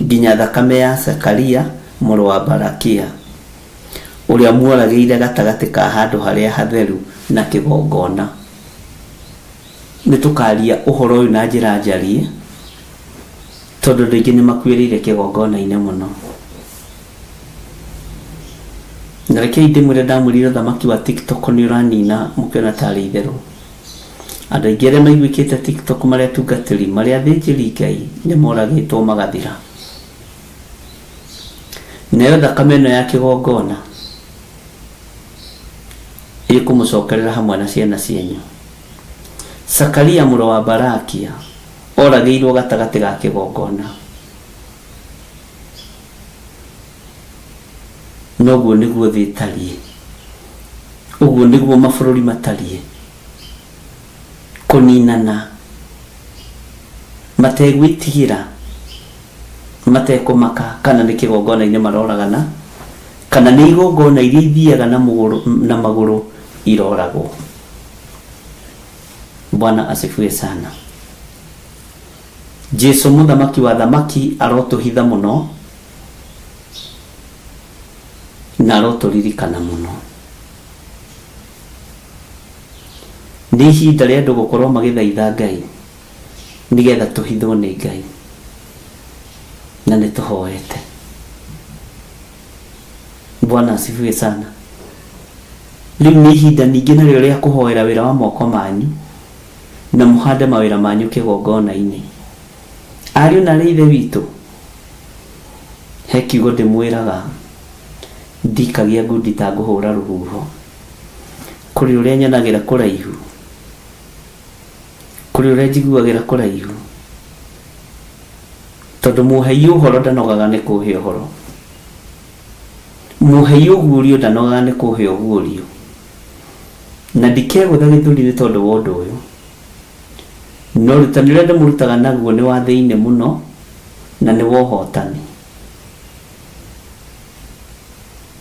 nginya thakame ya Zakaria mũrũ wa Barakia ũrĩa muoragĩire gatagatĩ ka handũ harĩa hatheru na kĩgongona. Nĩtũkaria ũhoro ũyũ na njĩra njarie tondũ andũ aingĩ nĩmakuĩrĩire kĩgongona-inĩ mũno. Na reke ndĩmwĩre ndamwĩrire thamaki wa TikTok nĩ ũranina mũkĩona tarĩ itherũ. Andũ aingĩ arĩa maiguĩkĩte TikTok marĩa tungatĩri marĩa athĩnjĩri Ngai nĩmoragĩtwo magathira. Nayo thakame ĩno ya kĩgongona ĩkũmũcokerera hamwe na ciana cienyu. Zakaria mũrũ wa Barakia oragĩirwo gatagatĩ ga kĩgongona. Noguo nĩguo thĩ ĩtariĩ, ũguo nĩguo mabũrũri matariĩ, kũninana, mategwĩtigĩra, matekũmaka kana nĩ kĩgongona-inĩ maroragana kana nĩ igongona iria ithiaga na magũrũ iroragwo. Bwana asifiwe sana. Jesu mũthamaki wa thamaki arotũhitha mũno na arotũririkana mũno. Nĩ ihinda rĩa andũ gũkorwo magĩthaitha Ngai nĩgetha tũhithwo nĩ Ngai, na nĩtũhoete. Bwana asifiwe sana. Rĩu nĩ ihinda ningĩ narĩo rĩa kũhoera wĩra wa moko manyu na mũhande mawĩra manyu kĩgongona-inĩ. Ariũ na ithe witũ, he kiugo ndĩmwĩraga ndikagia ngundi ta ngũhũra rũhuho. Kũrĩ ũrĩa nyanagĩra kũraihu, kũrĩ ũrĩa njiguagĩra kũraihu, tondũ mũhei ũhoro ndanogaga nĩ kũhe ũhoro, mũhei ũguũrio ndanogaga nĩ kũhe ũguũrio, na ndikegũtha gĩthũri nĩ tondũ wa ũndũ ũyũ. No rutani rũrĩa ndĩmũrutaga naguo nĩ wa thĩinĩ mũno na nĩ wa ũhotani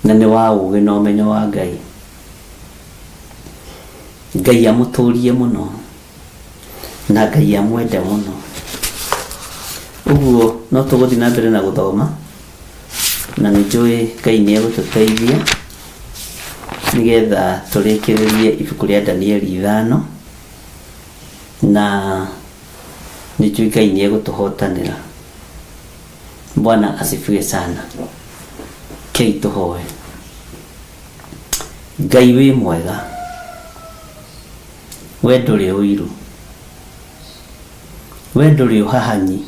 na nĩ wa ũũgĩ na ũmenyo wa Ngai. Ngai amũtũrie mũno na Ngai amwende mũno. Ũguo no tũgũthiĩ na mbere na gũthoma, na nĩnjũĩ Ngai nĩegũtũteithia nĩgetha tũrĩkĩrĩrie ibuku rĩa Danieli 5, na nĩnjũĩ Ngai nĩegũtũhotanĩra. Bwana asifiwe sana. Kei tũhoe. Ngai wĩ mwega, we ndũrĩ ũiru, we ndũrĩ ũhahanyi,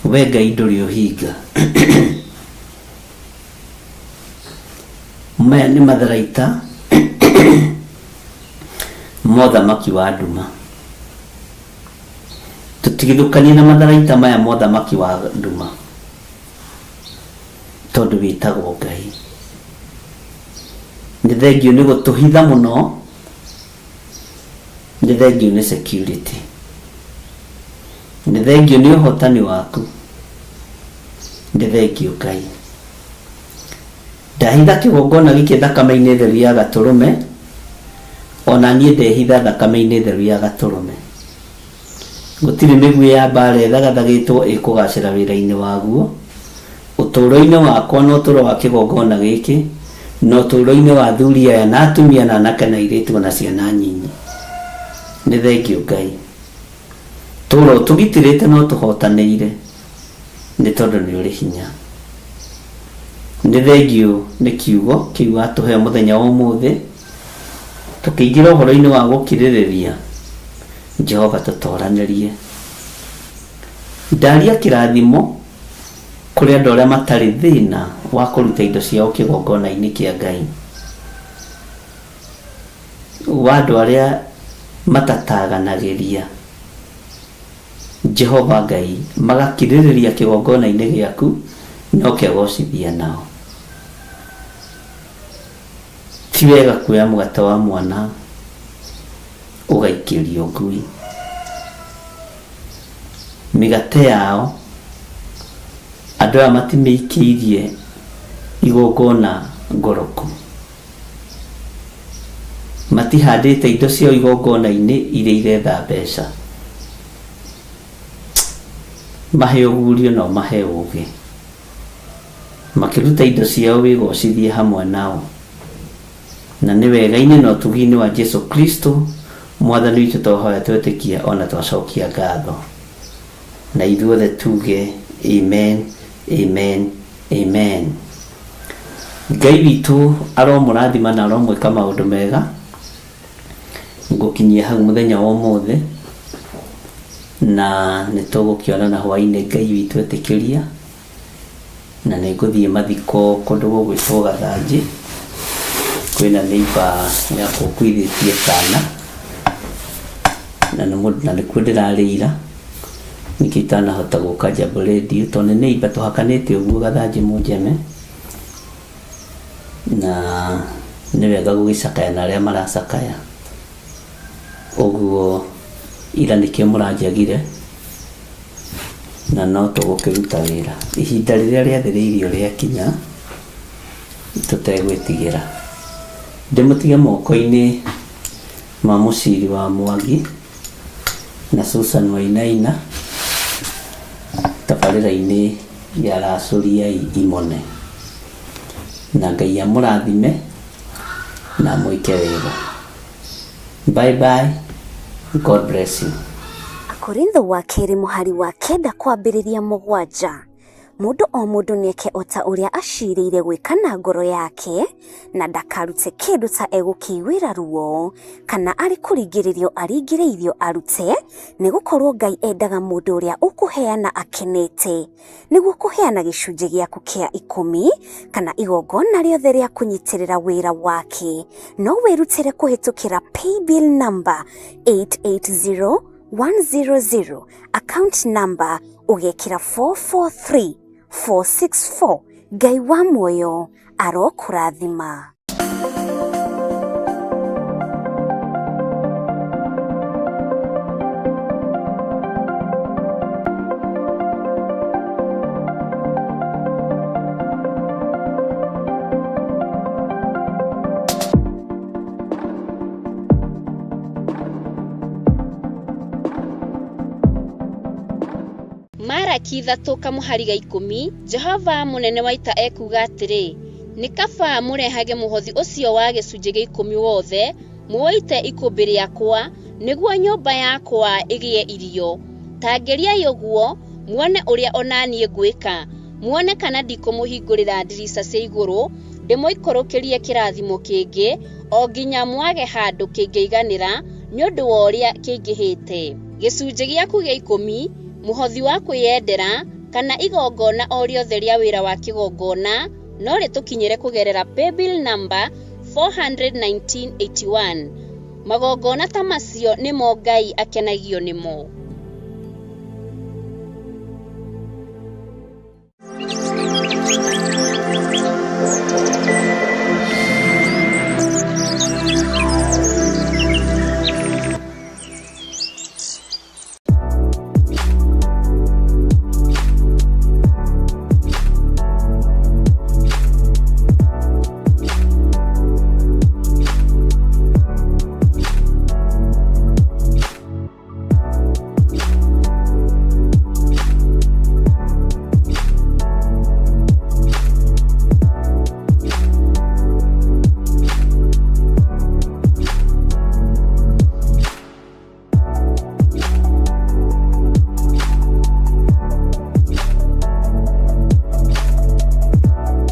we Ngai ndũrĩ ũhinga. Maya nĩ matharaita mothamaki wa nduma. Tũtigithũkanie na matharaita maya mothamaki wa nduma tondũ wĩtagwo Ngai. Nĩ thengio nĩ gũtũhitha mũno, nĩ thengio nĩ security, nĩ thengio nĩ ũhotani waku, nĩ thengio Ngai. Ndahitha kĩgongona gĩkĩ thakame-inĩ theru ya Gatũrũme, ona niĩ ndehitha thakame-inĩ theru ya Gatũrũme. Gũtirĩ mĩguĩ ya mbara ĩthagathagĩtwo ĩkũgacĩra wĩra-inĩ waguo, ũtũũro-inĩ wakwa na ũtũũro wa kĩgongona gĩkĩ, na ũtũũro-inĩ wa athuri aya na atumia na anake na airĩtu na ciana nyinyi. Nĩ thengio Ngai. Tũũro tũgitĩrĩte no tũhotanĩire nĩ tondũ nĩ ũrĩ hinya. Nĩ thengio nĩ kiugo kĩu watũhe mũthenya wa ũmũthĩ, tũkĩingĩra ũhoro-inĩ wa gũkirĩrĩria Jehova tũtoranĩrie. Ndaria kĩrathimo kũrĩ andũ arĩa matarĩ thĩna wa kũruta indo ciao kĩgongona-inĩ kĩa Ngai, wa andũ arĩa matataganagĩria Jehova Ngai magakirĩrĩria kĩgongona-inĩ gĩaku no kegocithia nao. Ti wega kuoya mũgate wa mwana ũgaikĩrio ngui. Mĩgate yao andũ aya matimĩikĩirie igongona ngoroku. Matihandĩte indo ciao igongona-inĩ iria iretha mbeca. Mahe ũgurio no mahe ũũgĩ. Makĩruta indo ciao wĩgocithie hamwe nao. Na nĩ wega-inĩ na ũtugi-inĩ wa Jesu Kristo Mwathani witũ tũhoya twĩtĩkia ona twacokia ngatho. Na ithuothe tuge amen, amen, amen. Ngai witũ aromũrathima na aromwĩka maũndũ mega ngũkinyia hau mũthenya wa ũmũthĩ, na nĩtũgũkĩonana hwaĩ-inĩ Ngai witũ etĩkĩria, na nĩngũthiĩ mathiko kũndũ gũgwĩtwo Gathanjĩ. Kwĩna neighbor yakũnguithĩtie kana na nĩkuo ndĩrarĩira nĩkĩo itanahota gũka Jambo Radio tondũ nĩ neighbor tũhakanĩte ũguo Gathanjĩ Mũnjeme, na nĩ wega gũgĩcakaya na arĩa maracakaya. Ũguo ira nĩkĩo mũranjagire na no tũgũkĩruta wĩra. Ihinda rĩrĩa rĩathĩrĩirio rĩakinya tũtegwĩtigĩra. Ndĩmũtige moko-inĩ ma mũciri wa Mwangi na Susan Wainaina tabarĩra-inĩ ya racũria imone. Na Ngai amũrathime na mwĩke wega. Bye bye. God bless you. Korintho wa kerĩ mũhari wa 9 kwambĩrĩria 7. Mũndũ o mũndũ nĩeke ota ũrĩa acirĩire gwĩka na ngoro yake, na ndakarute kĩndũ ta egũkĩiguĩra ruo kana arĩ kũringĩrĩrio aringĩrĩirio arute, nĩgũkorwo Ngai endaga mũndũ ũrĩa ũkũheana akenete, nĩguo kũheana gĩcunjĩ gĩaku kĩa 10 kana igongona rĩothe rĩa kũnyitĩrĩra wĩra wake. No wĩrutĩre kũhĩtũkĩra paybill number 880100, account number ũgekĩra 443464. Ngai wa muoyo arokũrathima. Maraki 3 kamuhari ga 10. Jehova munene wa ita ekuga atĩrĩ, nĩ kaba mũrehage mũhothi ũcio wa gĩcunjĩ gĩa 10 wothe muoite ikũmbĩ rĩakwa nĩguo nyũmba yakwa ĩgĩe irio. Tangeriai ũguo muone ũrĩa onanie ngwĩka, muone kana ndikũmũhingũrĩra ndirica cia igũrũ ndĩmũikũrũkĩrie kĩrathimo kĩngĩ o nginya mwage handũ kĩngĩiganĩra nĩ ũndũ wa ũrĩa kĩingĩhĩte. Gĩcunjĩ gĩaku gĩa 10, muhothi wa kwĩyendera kana igongona o rĩothe rĩa wĩra wa kĩgongona no rĩtũkinyĩre kũgerera paybill number 41981. Magongona ta macio nĩmo Ngai akenagio nĩmo.